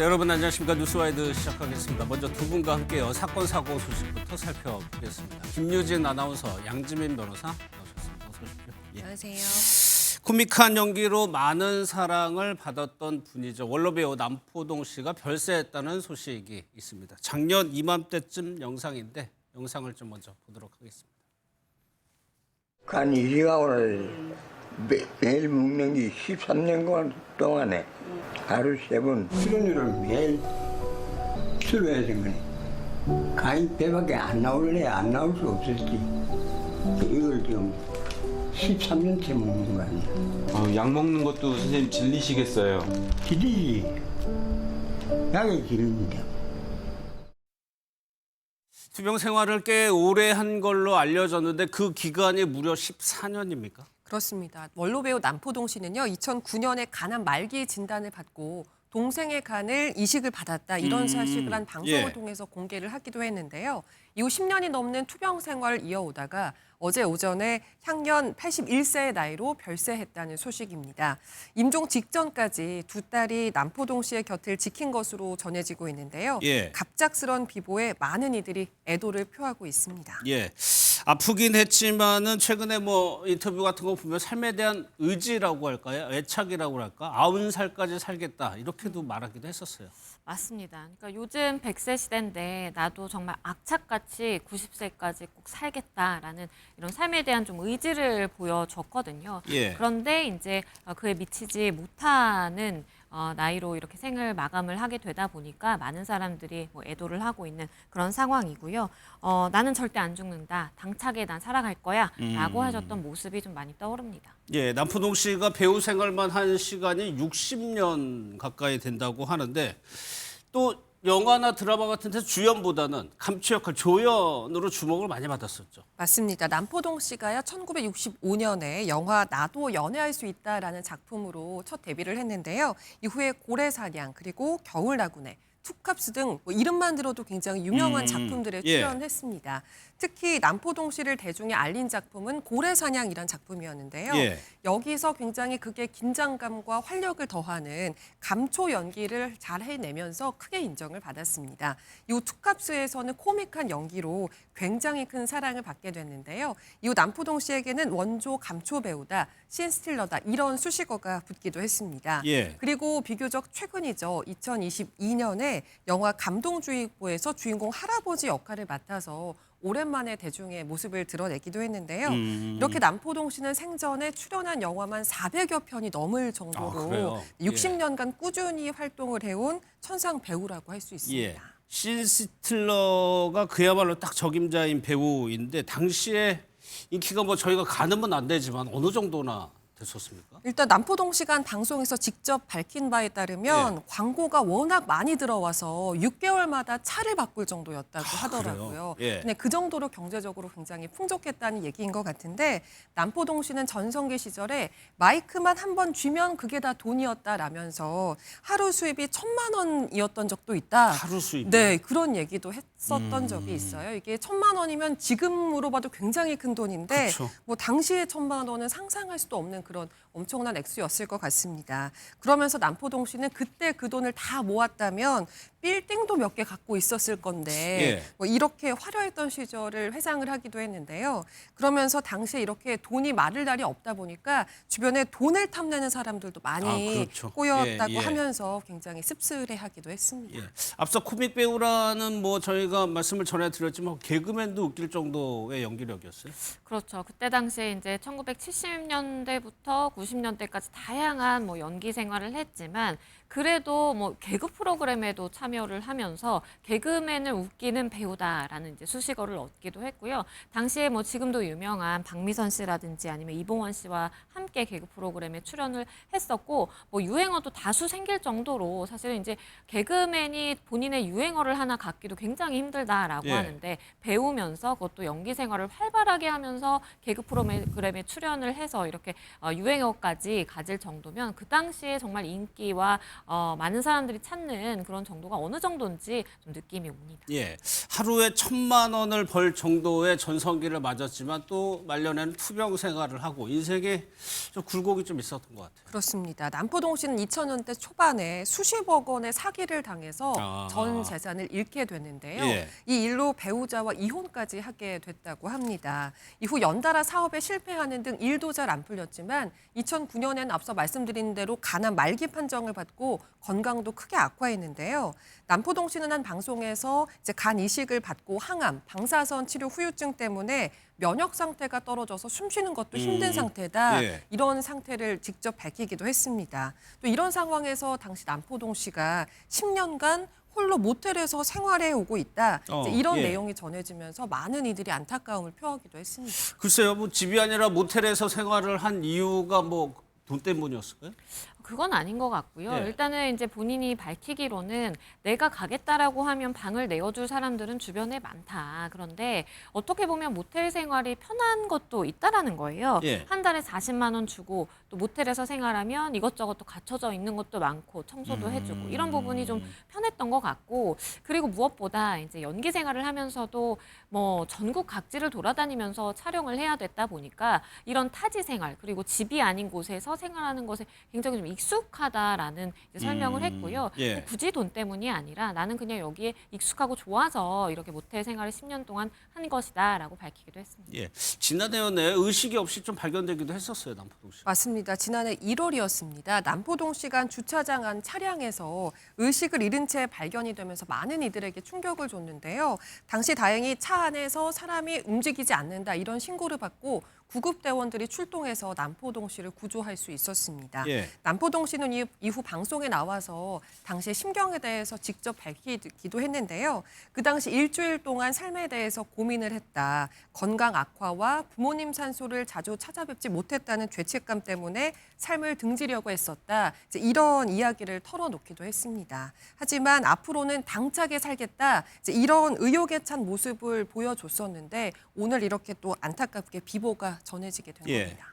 네, 여러분 안녕하십니까. 뉴스와이드 시작하겠습니다. 먼저 두 분과 함께요. 사건 사고 소식부터 살펴보겠습니다. 김유진 아나운서, 양지민 변호사 나오셨습니다. 어서 오십시오. 예. 안녕하세요. 코믹한 연기로 많은 사랑을 받았던 분이죠. 원로배우 남포동 씨가 별세했다는 소식이 있습니다. 작년 이맘때쯤 영상인데 영상을 좀 먼저 보도록 하겠습니다. 간 이식하고는 매일 먹는 게 13년 동안에 하루 3번 출연료를 매일 치료해야 된 거네. 간이 배밖에 안 나올래 안 나올 수 없었지. 이걸 지금 13년째 먹는 거 아니야. 약 먹는 것도 선생님 질리시겠어요. 길이지. 약이 길입니다. 투병 생활을 꽤 오래 한 걸로 알려졌는데 그 기간이 무려 14년입니까? 그렇습니다. 원로배우 남포동 씨는요, 2009년에 간암 말기 진단을 받고 동생의 간을 이식을 받았다. 이런 사실을 한 방송을 예. 통해서 공개를 하기도 했는데요. 이후 10년이 넘는 투병 생활을 이어오다가 어제 오전에 향년 81세의 나이로 별세했다는 소식입니다. 임종 직전까지 두 딸이 남포동 씨의 곁을 지킨 것으로 전해지고 있는데요. 예. 갑작스런 비보에 많은 이들이 애도를 표하고 있습니다. 예, 아프긴 했지만은 최근에 뭐 인터뷰 같은 거 보면 삶에 대한 의지라고 할까요? 애착이라고 할까? 90살까지 살겠다 이렇게도 말하기도 했었어요. 맞습니다. 그러니까 요즘 100세 시대인데 나도 정말 악착같이 90세까지 꼭 살겠다라는 이런 삶에 대한 좀 의지를 보여줬거든요. 예. 그런데 이제 그에 미치지 못하는 나이로 이렇게 생을 마감을 하게 되다 보니까 많은 사람들이 뭐 애도를 하고 있는 그런 상황이고요. 나는 절대 안 죽는다. 당차게 난 살아갈 거야. 라고 하셨던 모습이 좀 많이 떠오릅니다. 예, 남포동 씨가 배우 생활만 한 시간이 60년 가까이 된다고 하는데 또 영화나 드라마 같은 데서 주연보다는 감초 역할 조연으로 주목을 많이 받았었죠. 맞습니다. 남포동 씨가요, 1965년에 영화 나도 연애할 수 있다라는 작품으로 첫 데뷔를 했는데요. 이후에 고래사냥 그리고 겨울나군에 투캅스 등 뭐 이름만 들어도 굉장히 유명한 작품들에 예. 출연했습니다. 특히 남포동 씨를 대중에 알린 작품은 고래사냥이란 작품이었는데요. 예. 여기서 굉장히 그게 긴장감과 활력을 더하는 감초 연기를 잘 해내면서 크게 인정을 받았습니다. 이후 투캅스에서는 코믹한 연기로 굉장히 큰 사랑을 받게 됐는데요. 이후 남포동 씨에게는 원조 감초 배우다, 신스틸러다 이런 수식어가 붙기도 했습니다. 예. 그리고 비교적 최근이죠. 2022년에 영화 감동주의보에서 주인공 할아버지 역할을 맡아서 오랜만에 대중의 모습을 드러내기도 했는데요. 이렇게 남포동 씨는 생전에 출연한 영화만 400여 편이 넘을 정도로 그래요? 60년간 꾸준히 활동을 해온 천상 배우라고 할 수 있습니다. 예. 신스틸러가 그야말로 딱 적임자인 배우인데 당시에 인기가 뭐 저희가 가늠은 안 되지만 어느 정도나 됐었습니까? 일단 남포동 씨가 한 방송에서 직접 밝힌 바에 따르면 예. 광고가 워낙 많이 들어와서 6개월마다 차를 바꿀 정도였다고 하더라고요. 그래요? 예. 근데 그 정도로 경제적으로 굉장히 풍족했다는 얘기인 것 같은데 남포동 씨는 전성기 시절에 마이크만 한 번 쥐면 그게 다 돈이었다라면서 하루 수입이 1,000만 원이었던 적도 있다. 하루 수입. 네, 그런 얘기도 했었던 적이 있어요. 이게 1,000만 원이면 지금으로 봐도 굉장히 큰 돈인데 그쵸. 뭐 당시의 1,000만 원은 상상할 수도 없는 그런 엄청난 액수였을 것 같습니다. 그러면서 남포동 씨는 그때 그 돈을 다 모았다면 빌딩도 몇 개 갖고 있었을 건데 예. 뭐 이렇게 화려했던 시절을 회상을 하기도 했는데요. 그러면서 당시에 이렇게 돈이 마를 날이 없다 보니까 주변에 돈을 탐내는 사람들도 많이 그렇죠. 꼬였다고 예, 예. 하면서 굉장히 씁쓸해하기도 했습니다. 예. 앞서 코믹 배우라는 뭐 저희가 말씀을 전해드렸지만 개그맨도 웃길 정도의 연기력이었어요. 그렇죠. 그때 당시에 이제 1970년대부터 90년대까지 다양한 뭐 연기 생활을 했지만 그래도 뭐 개그 프로그램에도 참여를 하면서 개그맨을 웃기는 배우다라는 이제 수식어를 얻기도 했고요. 당시에 뭐 지금도 유명한 박미선 씨라든지 아니면 이봉원 씨와 함께 개그 프로그램에 출연을 했었고 뭐 유행어도 다수 생길 정도로 사실은 이제 개그맨이 본인의 유행어를 하나 갖기도 굉장히 힘들다라고 예. 하는데 배우면서 그것도 연기 생활을 활발하게 하면서 개그 프로그램에 출연을 해서 이렇게 유행어까지 가질 정도면 그 당시에 정말 인기와 많은 사람들이 찾는 그런 정도가 어느 정도인지 좀 느낌이 옵니다. 예, 하루에 1,000만 원을 벌 정도의 전성기를 맞았지만 또 말년에는 투병 생활을 하고 인생에 좀 굴곡이 좀 있었던 것 같아요. 그렇습니다. 남포동 씨는 2000년대 초반에 수십억 원의 사기를 당해서 전 재산을 잃게 됐는데요. 예. 이 일로 배우자와 이혼까지 하게 됐다고 합니다. 이후 연달아 사업에 실패하는 등 일도 잘 안 풀렸지만 2009년에는 앞서 말씀드린 대로 간암 말기 판정을 받고 건강도 크게 악화했는데요. 남포동 씨는 한 방송에서 이제 간 이식을 받고 항암, 방사선 치료 후유증 때문에 면역 상태가 떨어져서 숨쉬는 것도 힘든 상태다. 예. 이런 상태를 직접 밝히기도 했습니다. 또 이런 상황에서 당시 남포동 씨가 10년간 홀로 모텔에서 생활해 오고 있다. 이제 이런 예. 내용이 전해지면서 많은 이들이 안타까움을 표하기도 했습니다. 글쎄요, 뭐 집이 아니라 모텔에서 생활을 한 이유가 뭐 돈 때문이었을까요? 그건 아닌 것 같고요. 네. 일단은 이제 본인이 밝히기로는 내가 가겠다라고 하면 방을 내어줄 사람들은 주변에 많다. 그런데 어떻게 보면 모텔 생활이 편한 것도 있다라는 거예요. 예. 한 달에 40만 원 주고 또 모텔에서 생활하면 이것저것 또 갖춰져 있는 것도 많고 청소도 해주고 이런 부분이 좀 편했던 것 같고 그리고 무엇보다 이제 연기 생활을 하면서도 뭐 전국 각지를 돌아다니면서 촬영을 해야 됐다 보니까 이런 타지 생활 그리고 집이 아닌 곳에서 생활하는 것에 굉장히 좀 익숙하다라는 이제 설명을 했고요. 예. 굳이 돈 때문이 아니라 나는 그냥 여기에 익숙하고 좋아서 이렇게 모텔 생활을 10년 동안 한 것이다라고 밝히기도 했습니다. 예, 지난해 연에 의식이 없이 좀 발견되기도 했었어요, 남포동 씨. 맞습니다. 지난해 1월이었습니다. 남포동 씨가 한 주차장 안 차량에서 의식을 잃은 채 발견이 되면서 많은 이들에게 충격을 줬는데요. 당시 다행히 차 안에서 사람이 움직이지 않는다 이런 신고를 받고 구급대원들이 출동해서 남포동 씨를 구조할 수 있었습니다. 예. 남포동 씨는 이후 방송에 나와서 당시의 심경에 대해서 직접 밝히기도 했는데요. 그 당시 일주일 동안 삶에 대해서 고민을 했다. 건강 악화와 부모님 산소를 자주 찾아뵙지 못했다는 죄책감 때문에 삶을 등지려고 했었다. 이제 이런 이야기를 털어놓기도 했습니다. 하지만 앞으로는 당차게 살겠다. 이제 이런 의욕에 찬 모습을 보여줬었는데 오늘 이렇게 또 안타깝게 비보가 전해지게 된 예. 겁니다.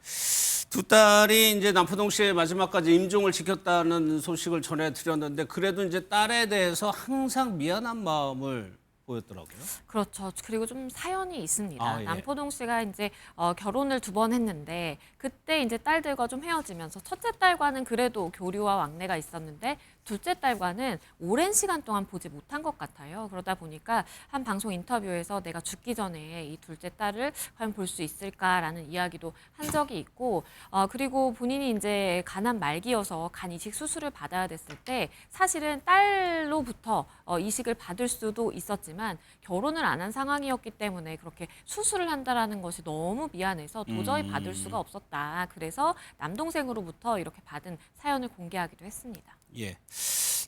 두 딸이 이제 남포동 씨의 마지막까지 임종을 지켰다는 소식을 전해드렸는데 그래도 이제 딸에 대해서 항상 미안한 마음을 보였더라고요. 그렇죠. 그리고 좀 사연이 있습니다. 아, 예. 남포동 씨가 이제 결혼을 2번 했는데 그때 이제 딸들과 좀 헤어지면서 첫째 딸과는 그래도 교류와 왕래가 있었는데 둘째 딸과는 오랜 시간 동안 보지 못한 것 같아요. 그러다 보니까 한 방송 인터뷰에서 내가 죽기 전에 이 둘째 딸을 과연 볼 수 있을까라는 이야기도 한 적이 있고 그리고 본인이 이제 간암 말기여서 간 이식 수술을 받아야 됐을 때 사실은 딸로부터 이식을 받을 수도 있었지만 결혼을 안 한 상황이었기 때문에 그렇게 수술을 한다라는 것이 너무 미안해서 도저히 받을 수가 없었다. 그래서 남동생으로부터 이렇게 받은 사연을 공개하기도 했습니다. 예.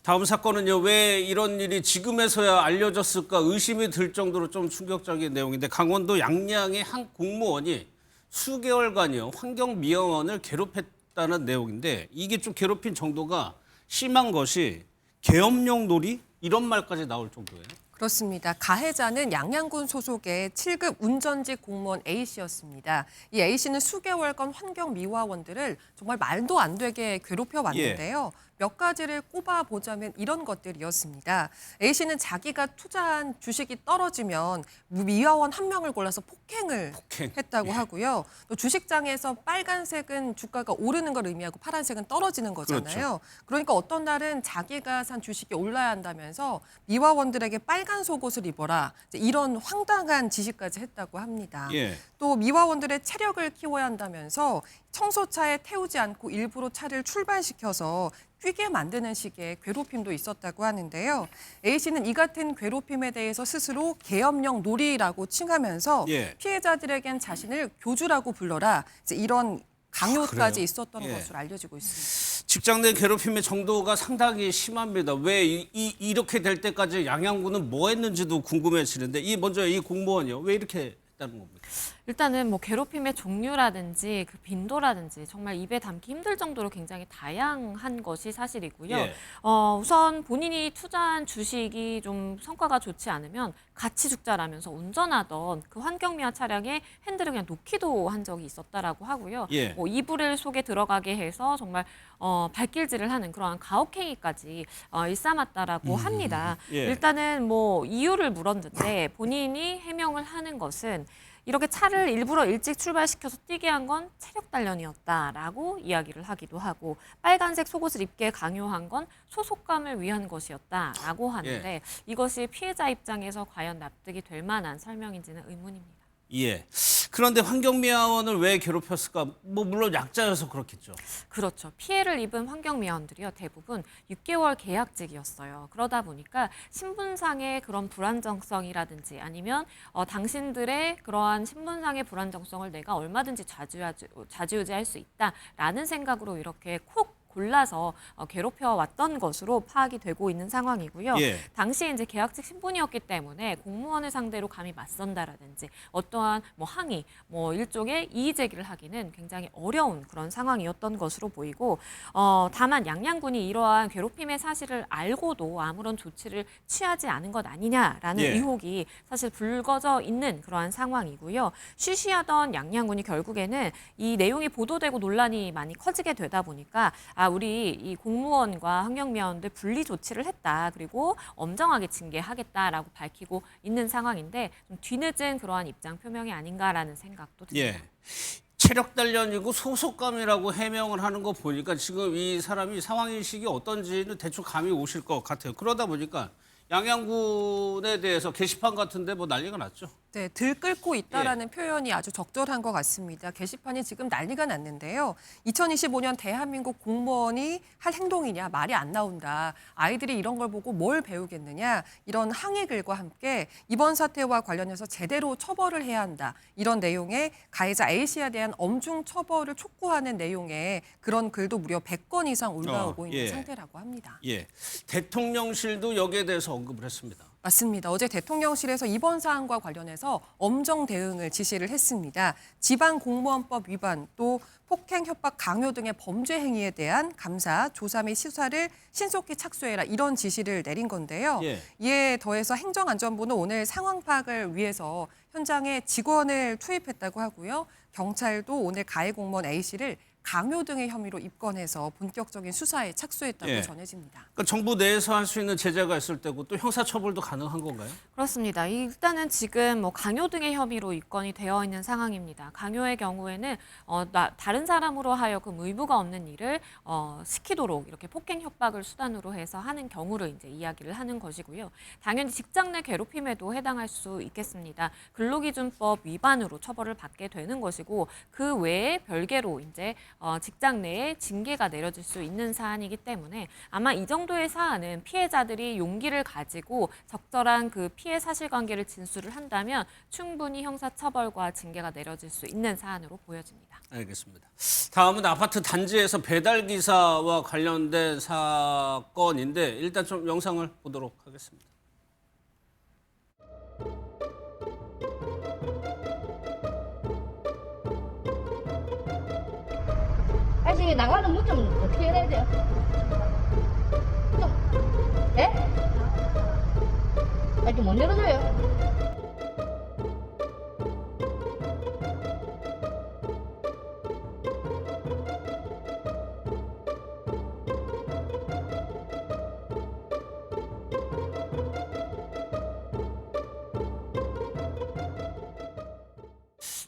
다음 사건은요. 왜 이런 일이 지금에서야 알려졌을까 의심이 들 정도로 좀 충격적인 내용인데 강원도 양양의 한 공무원이 수개월간이요. 환경미화원을 괴롭혔다는 내용인데 이게 좀 괴롭힌 정도가 심한 것이 계엄령 놀이 이런 말까지 나올 정도예요. 그렇습니다. 가해자는 양양군 소속의 7급 운전직 공무원 A씨였습니다. 이 A씨는 수개월간 환경미화원들을 정말 말도 안 되게 괴롭혀 왔는데요. 몇 가지를 꼽아보자면 이런 것들이었습니다. A씨는 자기가 투자한 주식이 떨어지면 미화원 한 명을 골라서 폭행을 했다고 하고요. 또 주식장에서 빨간색은 주가가 오르는 걸 의미하고 파란색은 떨어지는 거잖아요. 그러니까 어떤 날은 자기가 산 주식이 올라야 한다면서 미화원들에게 빨간 속옷을 입어라. 이런 황당한 지시까지 했다고 합니다. 예. 또 미화원들의 체력을 키워야 한다면서 청소차에 태우지 않고 일부러 차를 출발시켜서 뛰게 만드는 식의 괴롭힘도 있었다고 하는데요. A씨는 이 같은 괴롭힘에 대해서 스스로 계엄령 놀이라고 칭하면서 예. 피해자들에겐 자신을 교주라고 불러라. 이제 이런 강요까지 그래요? 있었던 예. 것으로 알려지고 있습니다. 직장 내 괴롭힘의 정도가 상당히 심합니다. 왜 이렇게 될 때까지 양양군은 뭐 했는지도 궁금해지는데 먼저 이 공무원이요. 왜 이렇게 했다는 겁니까? 일단은 뭐 괴롭힘의 종류라든지 그 빈도라든지 정말 입에 담기 힘들 정도로 굉장히 다양한 것이 사실이고요. 예. 우선 본인이 투자한 주식이 좀 성과가 좋지 않으면 같이 죽자라면서 운전하던 그 환경미화 차량에 핸들을 그냥 놓기도 한 적이 있었다라고 하고요. 예. 뭐 이불을 속에 들어가게 해서 정말 발길질을 하는 그러한 가혹행위까지 일삼았다라고 합니다. 예. 일단은 뭐 이유를 물었는데 본인이 해명을 하는 것은 이렇게 차를 일부러 일찍 출발시켜서 뛰게 한 건 체력 단련이었다라고 이야기를 하기도 하고 빨간색 속옷을 입게 강요한 건 소속감을 위한 것이었다라고 하는데 이것이 피해자 입장에서 과연 납득이 될 만한 설명인지는 의문입니다. 예. 그런데 환경미화원을 왜 괴롭혔을까? 뭐 물론 약자여서 그렇겠죠. 그렇죠. 피해를 입은 환경미화원들이요. 대부분 6개월 계약직이었어요. 그러다 보니까 신분상의 그런 불안정성이라든지 아니면 당신들의 그러한 신분상의 불안정성을 내가 얼마든지 좌지우지할 수 있다라는 생각으로 이렇게 콕 골라서 괴롭혀 왔던 것으로 파악이 되고 있는 상황이고요. 예. 당시에 이제 계약직 신분이었기 때문에 공무원을 상대로 감히 맞선다라든지 어떠한 뭐 항의, 뭐 일종의 이의 제기를 하기는 굉장히 어려운 그런 상황이었던 것으로 보이고 다만 양양군이 이러한 괴롭힘의 사실을 알고도 아무런 조치를 취하지 않은 것 아니냐라는 예. 의혹이 사실 불거져 있는 그러한 상황이고요. 쉬쉬하던 양양군이 결국에는 이 내용이 보도되고 논란이 많이 커지게 되다 보니까 우리 이 공무원과 환경미화원들 분리 조치를 했다. 그리고 엄정하게 징계하겠다라고 밝히고 있는 상황인데 좀 뒤늦은 그러한 입장 표명이 아닌가라는 생각도 듭니다. 예. 체력 단련이고 소속감이라고 해명을 하는 거 보니까 지금 이 사람이 상황인식이 어떤지는 대충 감이 오실 것 같아요. 그러다 보니까 양양군에 대해서 게시판 같은데 뭐 난리가 났죠. 네, 들끓고 있다라는 표현이 아주 적절한 것 같습니다. 게시판이 지금 난리가 났는데요. 2025년 대한민국 공무원이 할 행동이냐 말이 안 나온다. 아이들이 이런 걸 보고 뭘 배우겠느냐. 이런 항의 글과 함께 이번 사태와 관련해서 제대로 처벌을 해야 한다. 이런 내용의 가해자 A씨에 대한 엄중 처벌을 촉구하는 내용의 그런 글도 무려 100건 이상 올라오고 있는 예. 상태라고 합니다. 예. 대통령실도 여기에 대해서 언급을 했습니다. 맞습니다. 어제 대통령실에서 이번 사안과 관련해서 엄정 대응을 지시를 했습니다. 지방공무원법 위반 또 폭행, 협박, 강요 등의 범죄 행위에 대한 감사, 조사 및 수사를 신속히 착수해라 이런 지시를 내린 건데요. 예. 이에 더해서 행정안전부는 오늘 상황 파악을 위해서 현장에 직원을 투입했다고 하고요. 경찰도 오늘 가해 공무원 A씨를 강요 등의 혐의로 입건해서 본격적인 수사에 착수했다고 예. 전해집니다. 그러니까 정부 내에서 할 수 있는 제재가 있을 때고 또 형사처벌도 가능한 건가요? 그렇습니다. 일단은 지금 뭐 강요 등의 혐의로 입건이 되어 있는 상황입니다. 강요의 경우에는 다른 사람으로 하여금 의무가 없는 일을 시키도록 이렇게 폭행 협박을 수단으로 해서 하는 경우를 이제 이야기를 하는 것이고요. 당연히 직장 내 괴롭힘에도 해당할 수 있겠습니다. 근로기준법 위반으로 처벌을 받게 되는 것이고 그 외에 별개로 이제 직장 내에 징계가 내려질 수 있는 사안이기 때문에 아마 이 정도의 사안은 피해자들이 용기를 가지고 적절한 그 피해 사실관계를 진술을 한다면 충분히 형사처벌과 징계가 내려질 수 있는 사안으로 보여집니다. 알겠습니다. 다음은 아파트 단지에서 배달기사와 관련된 사건인데 일단 좀 영상을 보도록 하겠습니다. 아저씨 나가는 문 좀 어떻게 해야 돼요? 좀, 예? 아직 못 열어줘요.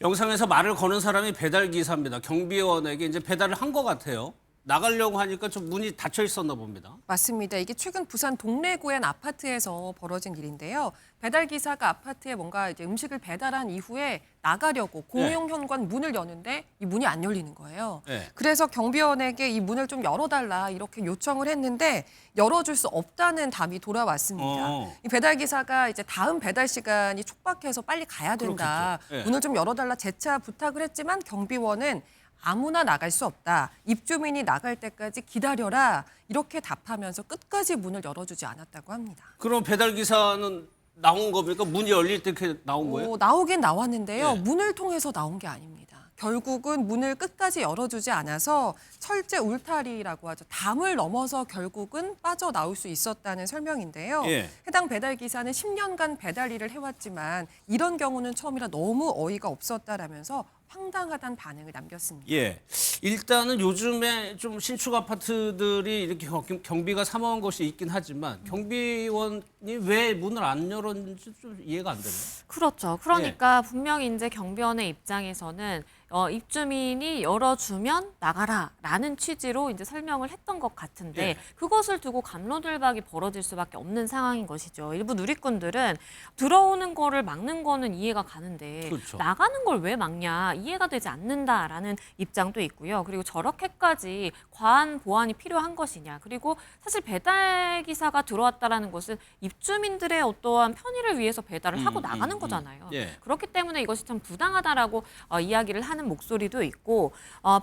영상에서 말을 거는 사람이 배달기사입니다. 경비원에게 이제 배달을 한 것 같아요. 나가려고 하니까 좀 문이 닫혀 있었나 봅니다. 맞습니다. 이게 최근 부산 동래구의 한 아파트에서 벌어진 일인데요. 배달 기사가 아파트에 뭔가 이제 음식을 배달한 이후에 나가려고 공용 현관 문을 여는데 이 문이 안 열리는 거예요. 네. 그래서 경비원에게 이 문을 좀 열어달라 이렇게 요청을 했는데 열어줄 수 없다는 답이 돌아왔습니다. 이 배달 기사가 이제 다음 배달 시간이 촉박해서 빨리 가야 된다. 그렇겠죠. 예. 문을 좀 열어달라 재차 부탁을 했지만 경비원은 아무나 나갈 수 없다. 입주민이 나갈 때까지 기다려라. 이렇게 답하면서 끝까지 문을 열어주지 않았다고 합니다. 그럼 배달기사는 나온 겁니까? 문이 열릴 때 이렇게 나온 거예요? 나오긴 나왔는데요. 예. 문을 통해서 나온 게 아닙니다. 결국은 문을 끝까지 열어주지 않아서 철제 울타리라고 하죠. 담을 넘어서 결국은 빠져나올 수 있었다는 설명인데요. 예. 해당 배달 기사는 10년간 배달 일을 해왔지만 이런 경우는 처음이라 너무 어이가 없었다라면서 황당하다는 반응을 남겼습니다. 예. 일단은 요즘에 좀 신축 아파트들이 이렇게 경비가 삼아온 것이 있긴 하지만 경비원이 왜 문을 안 열었는지 좀 이해가 안 되네요. 그렇죠. 그러니까 분명히 이제 경비원의 입장에서는 입주민이 열어주면 나가라라는 취지로 이제 설명을 했던 것 같은데 예. 그것을 두고 갑로들박이 벌어질 수밖에 없는 상황인 것이죠. 일부 누리꾼들은 들어오는 거를 막는 거는 이해가 가는데 그렇죠. 나가는 걸 왜 막냐 이해가 되지 않는다라는 입장도 있고요. 그리고 저렇게까지 과한 보안이 필요한 것이냐. 그리고 사실 배달 기사가 들어왔다라는 것은 입주민들의 어떠한 편의를 위해서 배달을 하고 나가는 거잖아요. 예. 그렇기 때문에 이것이 참 부당하다라고 이야기를 하는 목소리도 있고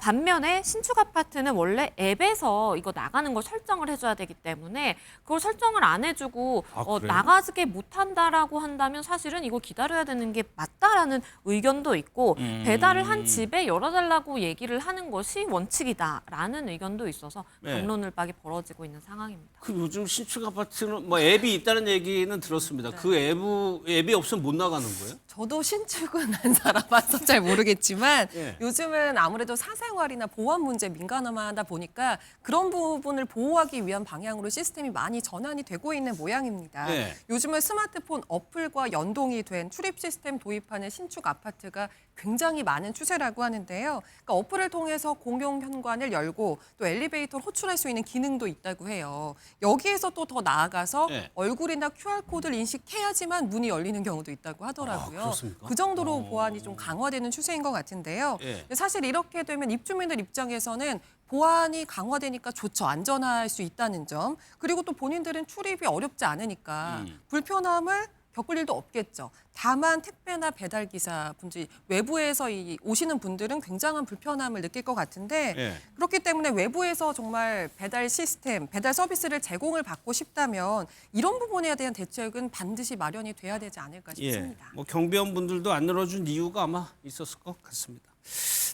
반면에 신축 아파트는 원래 앱에서 이거 나가는 걸 설정을 해줘야 되기 때문에 그걸 설정을 안 해주고 그래요? 나가게 못한다라고 한다면 사실은 이거 기다려야 되는 게 맞다라는 의견도 있고 배달을 한 집에 열어달라고 얘기를 하는 것이 원칙이다라는 의견도 있어서 네. 갑론을박이 벌어지고 있는 상황입니다. 그 요즘 신축 아파트는 뭐 앱이 있다는 얘기는 들었습니다. 그 앱이 없으면 못 나가는 거예요? 저도 신축은 안 살아봐서 잘 모르겠지만 예. 요즘은 아무래도 사생활이나 보안 문제 민감하다 보니까 그런 부분을 보호하기 위한 방향으로 시스템이 많이 전환이 되고 있는 모양입니다. 예. 요즘은 스마트폰 어플과 연동이 된 출입 시스템 도입하는 신축 아파트가 굉장히 많은 추세라고 하는데요. 그러니까 어플을 통해서 공용 현관을 열고 또 엘리베이터를 호출할 수 있는 기능도 있다고 해요. 여기에서 또 더 나아가서 네. 얼굴이나 QR코드를 인식해야지만 문이 열리는 경우도 있다고 하더라고요. 그렇습니까? 그 정도로 보안이 좀 강화되는 추세인 것 같은데요. 예. 근데 사실 이렇게 되면 입주민들 입장에서는 보안이 강화되니까 좋죠. 안전할 수 있다는 점. 그리고 또 본인들은 출입이 어렵지 않으니까 불편함을 겪을 일도 없겠죠. 다만 택배나 배달 기사 분들 외부에서 오시는 분들은 굉장한 불편함을 느낄 것 같은데 예. 그렇기 때문에 외부에서 정말 배달 시스템, 배달 서비스를 제공을 받고 싶다면 이런 부분에 대한 대책은 반드시 마련이 돼야 되지 않을까 싶습니다. 뭐 경비원 분들도 안 열어준 이유가 아마 있었을 것 같습니다.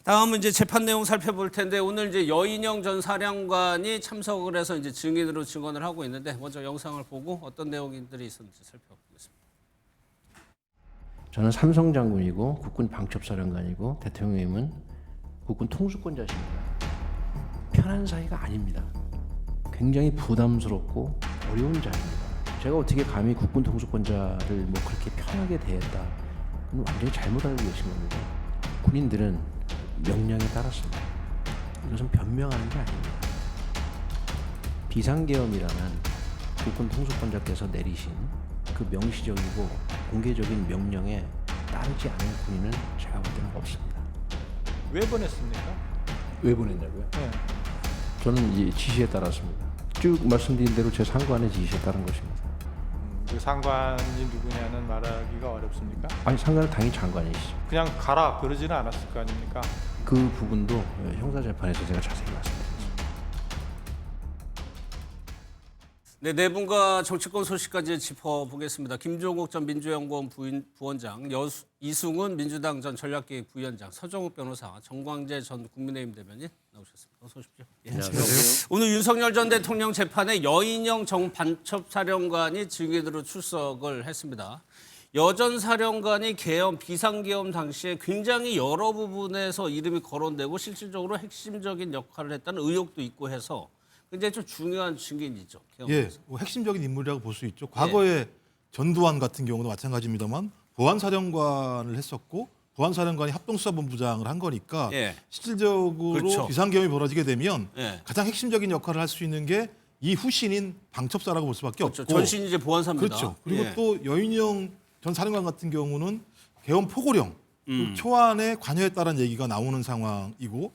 다음은 이제 재판 내용 살펴볼 텐데 오늘 이제 여인영 전 사령관이 참석을 해서 이제 증인으로 증언을 하고 있는데 먼저 영상을 보고 어떤 내용들이 있었는지 살펴보겠습니다. 저는 삼성 장군이고 국군 방첩사령관이고 대통령님은 국군 통수권자십니다. 편한 사이가 아닙니다. 굉장히 부담스럽고 어려운 자리입니다. 제가 어떻게 감히 국군 통수권자를 뭐 그렇게 편하게 대했다? 그건 완전히 잘못 알고 계신 겁니다. 군인들은 명령에 따랐습니다. 이것은 변명하는 게 아닙니다. 비상계엄이라는 국군 통수권자께서 내리신 그 명시적이고 공개적인 명령에 따르지 않은 군인은 제가 볼 때는 없습니다. 왜 보냈습니까? 왜 보냈냐고요? 네. 저는 이 지시에 따랐습니다. 쭉 말씀드린 대로 제 상관의 지시에 따른 것입니다. 그 상관이 누구냐는 말하기가 어렵습니까? 아니 상관은 당연히 장관이시죠. 그냥 가라 그러지는 않았을 거 아닙니까? 그 부분도 형사재판에서 제가 자세히 말씀드리겠습니다. 네, 네 분과 정치권 소식까지 짚어보겠습니다. 김종국 전 민주연구원 부원장, 이승훈 민주당 전 전략기획 부위원장, 서정욱 변호사, 정광재 전 국민의힘 대변인 나오셨습니다. 어서 오십시오. 예. 안녕하세요. 오늘 윤석열 전 대통령 재판에 여인영 정 반첩사령관이 증인으로 출석을 했습니다. 여 전 사령관이 비상계엄 당시에 굉장히 여러 부분에서 이름이 거론되고 실질적으로 핵심적인 역할을 했다는 의혹도 있고 해서 굉장히 좀 중요한 증인이죠. 예, 뭐 핵심적인 인물이라고 볼 수 있죠. 과거에 전두환 같은 경우도 마찬가지입니다만 보안사령관을 했었고 보안사령관이 합동수사본부장을 한 거니까 예. 실질적으로 그렇죠. 비상계엄이 벌어지게 되면 예. 가장 핵심적인 역할을 할 수 있는 게 이 후신인 방첩사라고 볼 수밖에 그렇죠. 없고 전신 이제 보안사입니다. 그렇죠. 그리고 예. 또 여인영 전 사령관 같은 경우는 계엄 포고령 초안에 관여했다는 얘기가 나오는 상황이고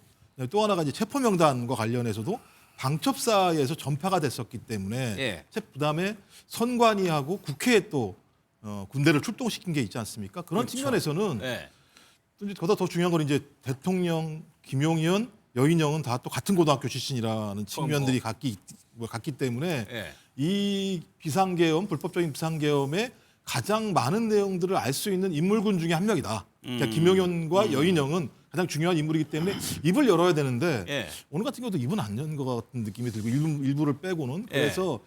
또 하나가 이제 체포 명단과 관련해서도 방첩사에서 전파가 됐었기 때문에 예. 그다음에 선관위하고 국회에 또 군대를 출동시킨 게 있지 않습니까? 그런 그렇죠. 측면에서는 예. 또 이제 보다 더 중요한 건 이제 대통령, 김용현, 여인영은 다 또 같은 고등학교 출신이라는 측면들이 같기 때문에 예. 이 비상계엄, 불법적인 비상계엄의 가장 많은 내용들을 알 수 있는 인물군 중에 한 명이다. 그러니까 김용현과 여인영은 가장 중요한 인물이기 때문에 입을 열어야 되는데 예. 오늘 같은 경우도 입은 안 연 것 같은 느낌이 들고 일부를 빼고는 그래서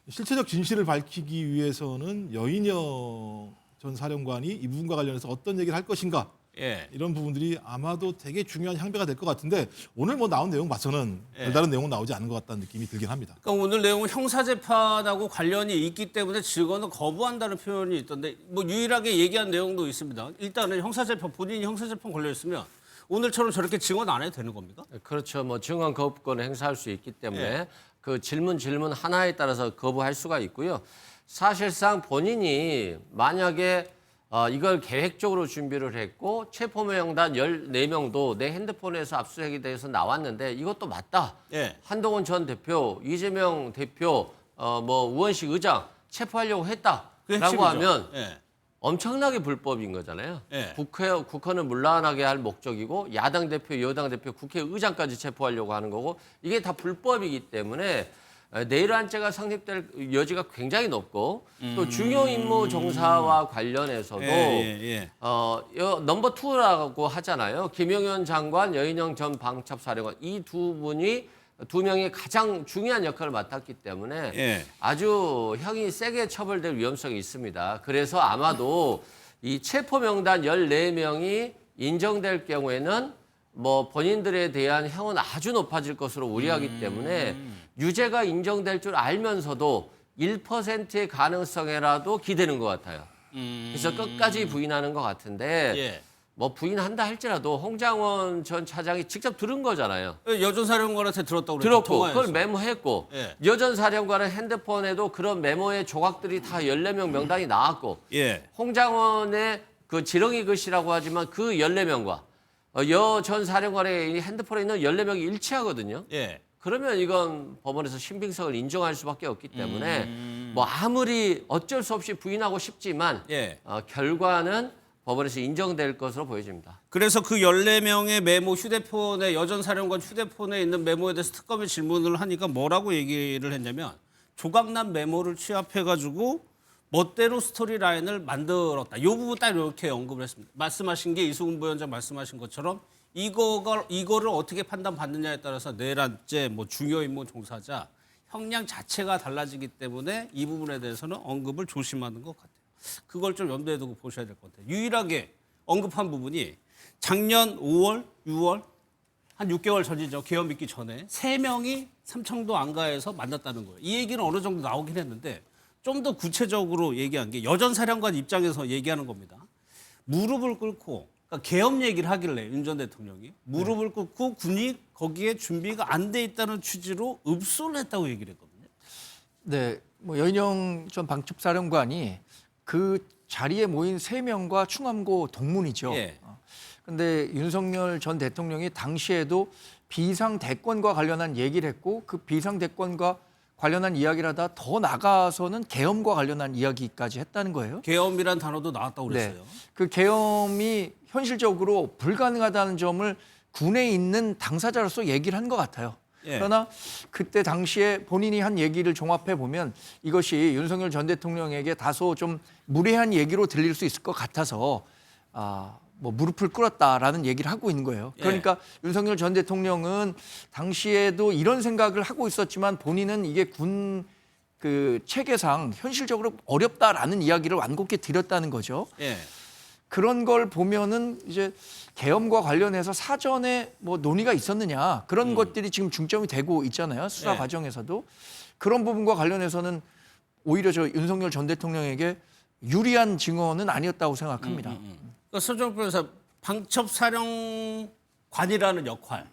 실체적 진실을 밝히기 위해서는 여인영 전 사령관이 이 부분과 관련해서 어떤 얘기를 할 것인가 예. 이런 부분들이 아마도 되게 중요한 향배가 될 것 같은데 오늘 뭐 나온 내용 봐서는 별다른 내용은 나오지 않은 것 같다는 느낌이 들긴 합니다. 그러니까 오늘 내용은 형사재판하고 관련이 있기 때문에 증언을 거부한다는 표현이 있던데 뭐 유일하게 얘기한 내용도 있습니다. 일단은 형사재판 본인이 형사재판 걸려 있으면 오늘처럼 저렇게 증언 안 해도 되는 겁니까? 그렇죠. 뭐 증언 거부권을 행사할 수 있기 때문에 예. 그 질문 하나에 따라서 거부할 수가 있고요. 사실상 본인이 만약에 이걸 계획적으로 준비를 했고 체포명단 14명도 내 핸드폰에서 압수수색이 돼서 나왔는데 이것도 맞다. 예. 한동훈 전 대표, 이재명 대표, 뭐 우원식 의장 체포하려고 그게 했다라고 핵심이죠. 하면 예. 엄청나게 불법인 거잖아요. 예. 국회는 물러나게 할 목적이고 야당 대표, 여당 대표, 국회의장까지 체포하려고 하는 거고 이게 다 불법이기 때문에 내일한죄가 성립될 여지가 굉장히 높고 또 중요 임무 종사와 관련해서도 넘버 2라고 하잖아요. 김용현 장관, 여인영 전 방첩사령관 이 두 명이 가장 중요한 역할을 맡았기 때문에 아주 형이 세게 처벌될 위험성이 있습니다. 그래서 아마도 이 체포 명단 14명이 인정될 경우에는 뭐 본인들에 대한 형은 아주 높아질 것으로 우려하기 때문에 유죄가 인정될 줄 알면서도 1%의 가능성에라도 기대는 것 같아요. 그래서 끝까지 부인하는 것 같은데 뭐 부인한다 할지라도 홍장원 전 차장이 직접 들은 거잖아요. 여전 사령관한테 들었다고 그랬죠. 들었고 통화에서. 그걸 메모했고 여전 사령관의 핸드폰에도 그런 메모의 조각들이 다 14명 명단이 나왔고 홍장원의 그 지렁이 글씨라고 하지만 그 14명과 여 전 사령관의 핸드폰에 있는 14명이 일치하거든요. 그러면 이건 법원에서 신빙성을 인정할 수밖에 없기 때문에 뭐 아무리 어쩔 수 없이 부인하고 싶지만 결과는 법원에서 인정될 것으로 보여집니다. 그래서 그 14명의 메모 휴대폰에 여전 사령관 휴대폰에 있는 메모에 대해서 특검이 질문을 하니까 뭐라고 얘기를 했냐면 조각난 메모를 취합해가지고 멋대로 스토리라인을 만들었다. 이 부분 딱 이렇게 언급을 했습니다. 말씀하신 게 이수근 부위원장 말씀하신 것처럼 이거를 어떻게 판단받느냐에 따라서 내란죄, 뭐 중요 임무 종사자 형량 자체가 달라지기 때문에 이 부분에 대해서는 언급을 조심하는 것 같아요. 그걸 좀 염두에 두고 보셔야 될 것 같아요. 유일하게 언급한 부분이 작년 5월, 6월 한 6개월 전이죠. 계엄 있기 전에 3명이 삼청도 안가에서 만났다는 거예요. 이 얘기는 어느 정도 나오긴 했는데 좀 더 구체적으로 얘기한 게 여전 사령관 입장에서 얘기하는 겁니다. 무릎을 꿇고 그러니까 계엄 얘기를 하길래 윤 전 대통령이 무릎을 꿇고 군이 거기에 준비가 안 돼 있다는 취지로 읍소를 했다고 얘기를 했거든요. 네, 뭐 여인영 전 방첩사령관이 그 자리에 모인 3명과 충암고 동문이죠. 근데 윤석열 전 대통령이 당시에도 비상대권과 관련한 얘기를 했고 그 비상대권과 관련한 이야기를 하다 더 나가서는 계엄과 관련한 이야기까지 했다는 거예요. 계엄이란 단어도 나왔다고 그랬어요. 네. 그 계엄이 현실적으로 불가능하다는 점을 군에 있는 당사자로서 얘기를 한 것 같아요. 그러나 그때 당시에 본인이 한 얘기를 종합해 보면 이것이 윤석열 전 대통령에게 다소 좀 무례한 얘기로 들릴 수 있을 것 같아서 뭐 무릎을 꿇었다라는 얘기를 하고 있는 거예요. 그러니까 윤석열 전 대통령은 당시에도 이런 생각을 하고 있었지만 본인은 이게 군 그 체계상 현실적으로 어렵다라는 이야기를 완곡히 드렸다는 거죠. 그런 걸 보면은 이제 계엄과 관련해서 사전에 뭐 논의가 있었느냐 그런 것들이 지금 중점이 되고 있잖아요. 수사 과정에서도 그런 부분과 관련해서는 오히려 저 윤석열 전 대통령에게 유리한 증언은 아니었다고 생각합니다. 그러니까 서정욱 변호사 방첩사령관이라는 역할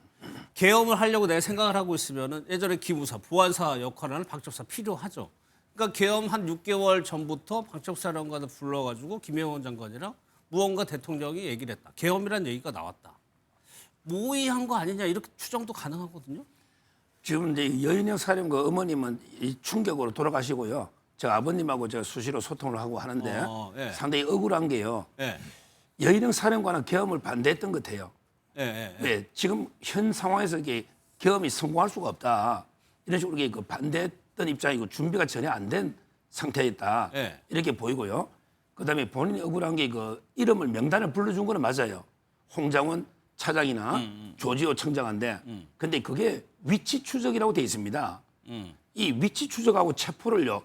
계엄을 하려고 내가 생각을 하고 있으면은 예전에 기무사, 보안사 역할을 하는 방첩사 필요하죠. 그러니까 계엄 한 6개월 전부터 방첩사령관을 불러가지고 김영원 장관이랑 무언가 대통령이 얘기를 했다. 계엄이라는 얘기가 나왔다. 모의한 거 아니냐 이렇게 추정도 가능하거든요. 지금 이제 여인영 사령관 어머님은 이 충격으로 돌아가시고요. 저 아버님하고 저 수시로 소통을 하고 하는데 상당히 억울한 게요. 여인영 사령관은 계엄을 반대했던 것 같아요. 지금 현 상황에서 이게 계엄이 성공할 수가 없다. 이런 식으로 그 반대했던 입장이고 준비가 전혀 안 된 상태였다. 이렇게 보이고요. 그다음에 본인이 억울한 게 그 이름을 명단을 불러준 거는 맞아요. 홍장원 차장이나 조지호 청장한데 근데 그게 위치 추적이라고 돼 있습니다. 이 위치 추적하고 체포를요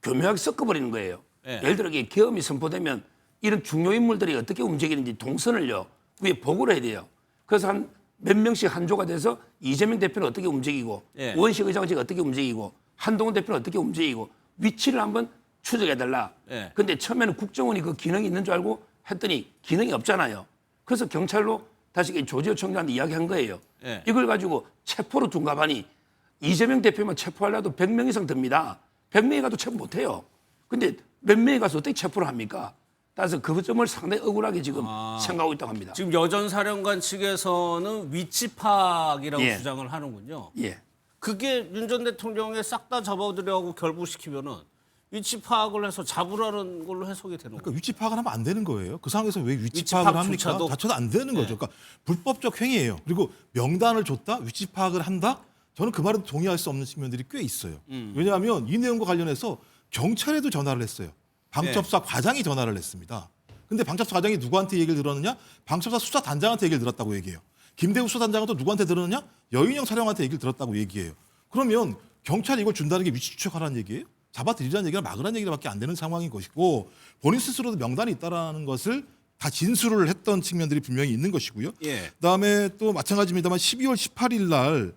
교묘하게 섞어버리는 거예요. 예를 들어 이게 계엄이 선포되면 이런 중요 인물들이 어떻게 움직이는지 동선을요 위에 보고를 해야 돼요. 그래서 한 몇 명씩 한 조가 돼서 이재명 대표는 어떻게 움직이고 우원식 의장은 어떻게 움직이고 한동훈 대표는 어떻게 움직이고 위치를 한번 추적해달라. 근데 처음에는 국정원이 그 기능이 있는 줄 알고 했더니 기능이 없잖아요. 그래서 경찰로 다시 조지호 청장한테 이야기한 거예요. 이걸 가지고 체포로 둔갑하니 이재명 대표만 체포하려도 100명 이상 듭니다. 100명이 가도 체포 못해요. 근데 몇 명이 가서 어떻게 체포를 합니까? 따라서 그 점을 상당히 억울하게 지금 생각하고 있다고 합니다. 지금 여전사령관 측에서는 위치 파악이라고 예. 주장을 하는군요. 예. 그게 윤 전 대통령에 싹 다 잡아들여고 결부시키면은 위치 파악을 해서 잡으라는 걸로 해석이 되는 거예요. 그러니까 위치 파악을 하면 안 되는 거예요. 그 상황에서 왜 위치 위치 파악을 파악 합니까? 조차도? 자체도 안 되는 거죠. 그러니까 불법적 행위예요. 그리고 명단을 줬다, 위치 파악을 한다. 저는 그 말은 동의할 수 없는 측면들이 꽤 있어요. 왜냐하면 이 내용과 관련해서 경찰에도 전화를 했어요. 방첩사 과장이 전화를 했습니다. 근데 방첩사 과장이 누구한테 얘기를 들었느냐? 방첩사 수사단장한테 얘기를 들었다고 얘기해요. 김대우 수사단장은 또 누구한테 들었느냐? 여인영 사령한테 얘기를 들었다고 얘기해요. 그러면 경찰이 이걸 준다는 게 위치 추적하라는 얘기예요? 잡아들이라는 얘기나 막으라는 얘기밖에 안 되는 상황인 것이고 본인 스스로도 명단이 있다라는 것을 다 진술을 했던 측면들이 분명히 있는 것이고요. 그다음에 또 마찬가지입니다만 12월 18일 날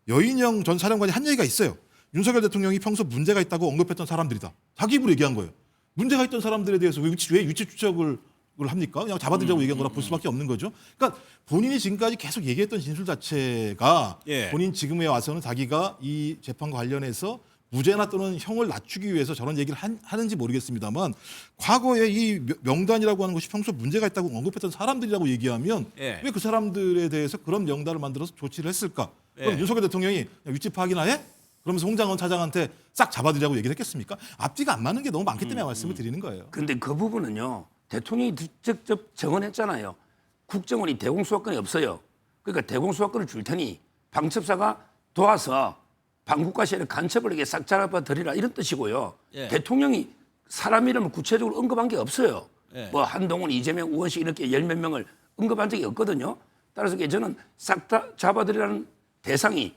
여인영 전 사령관이 한 얘기가 있어요. 윤석열 대통령이 평소 문제가 있다고 언급했던 사람들이다. 자기 입으로 얘기한 거예요. 문제가 있던 사람들에 대해서 왜 위치 추적을 합니까? 그냥 잡아들이라고 얘기한 거라 볼 수밖에 없는 거죠. 그러니까 본인이 지금까지 계속 얘기했던 진술 자체가 본인 지금에 와서는 자기가 이 재판과 관련해서 무죄나 또는 형을 낮추기 위해서 저런 얘기를 하는지 모르겠습니다만 과거에 이 명단이라고 하는 것이 평소 문제가 있다고 언급했던 사람들이라고 얘기하면 왜 그 사람들에 대해서 그런 명단을 만들어서 조치를 했을까? 그럼 윤석열 대통령이 위치 파악이나 해? 그러면서 홍장원 차장한테 싹 잡아들이라고 얘기를 했겠습니까? 앞뒤가 안 맞는 게 너무 많기 때문에 말씀을 드리는 거예요. 근데 그 부분은요. 대통령이 직접 정언했잖아요. 국정원이 대공수사권이 없어요. 그러니까 대공수사권을 줄 테니 방첩사가 도와서 방국가시에는 간첩을 이렇게 싹 잡아들이라 이런 뜻이고요. 대통령이 사람 이름을 구체적으로 언급한 게 없어요. 뭐 한동훈, 이재명, 우원식 이렇게 열 몇 명을 언급한 적이 없거든요. 따라서 저는 싹 다 잡아들이라는 대상이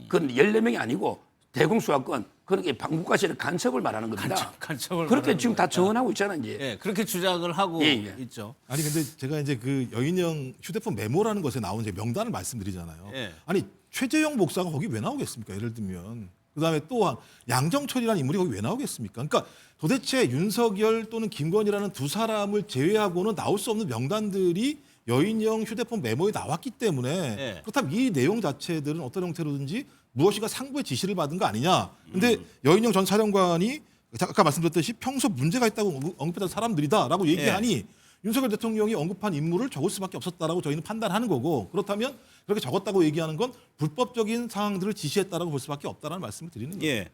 그건 14명이 아니고 대공수사권 그렇게 방국가시를 간첩을 말하는 겁니다. 간첩을 그렇게 지금 다 거니까. 정언하고 있잖아요. 이제. 그렇게 주장을 하고 있죠. 아니 근데 제가 이제 그 여인영 휴대폰 메모라는 것에 나온 이제 명단을 말씀드리잖아요. 아니 최재형 목사가 거기 왜 나오겠습니까? 예를 들면 그다음에 또한 양정철이라는 인물이 거기 왜 나오겠습니까? 그러니까 도대체 윤석열 또는 김건희라는 두 사람을 제외하고는 나올 수 없는 명단들이 여인영 휴대폰 메모에 나왔기 때문에 그렇다면 이 내용 자체들은 어떤 형태로든지 무엇인가 상부의 지시를 받은 거 아니냐. 근데 여인영 전 사령관이 아까 말씀드렸듯이 평소 문제가 있다고 언급했던 사람들이다라고 얘기하니 윤석열 대통령이 언급한 인물을 적을 수밖에 없었다라고 저희는 판단하는 거고 그렇다면 그렇게 적었다고 얘기하는 건 불법적인 상황들을 지시했다라고 볼 수밖에 없다라는 말씀을 드리는 거예요.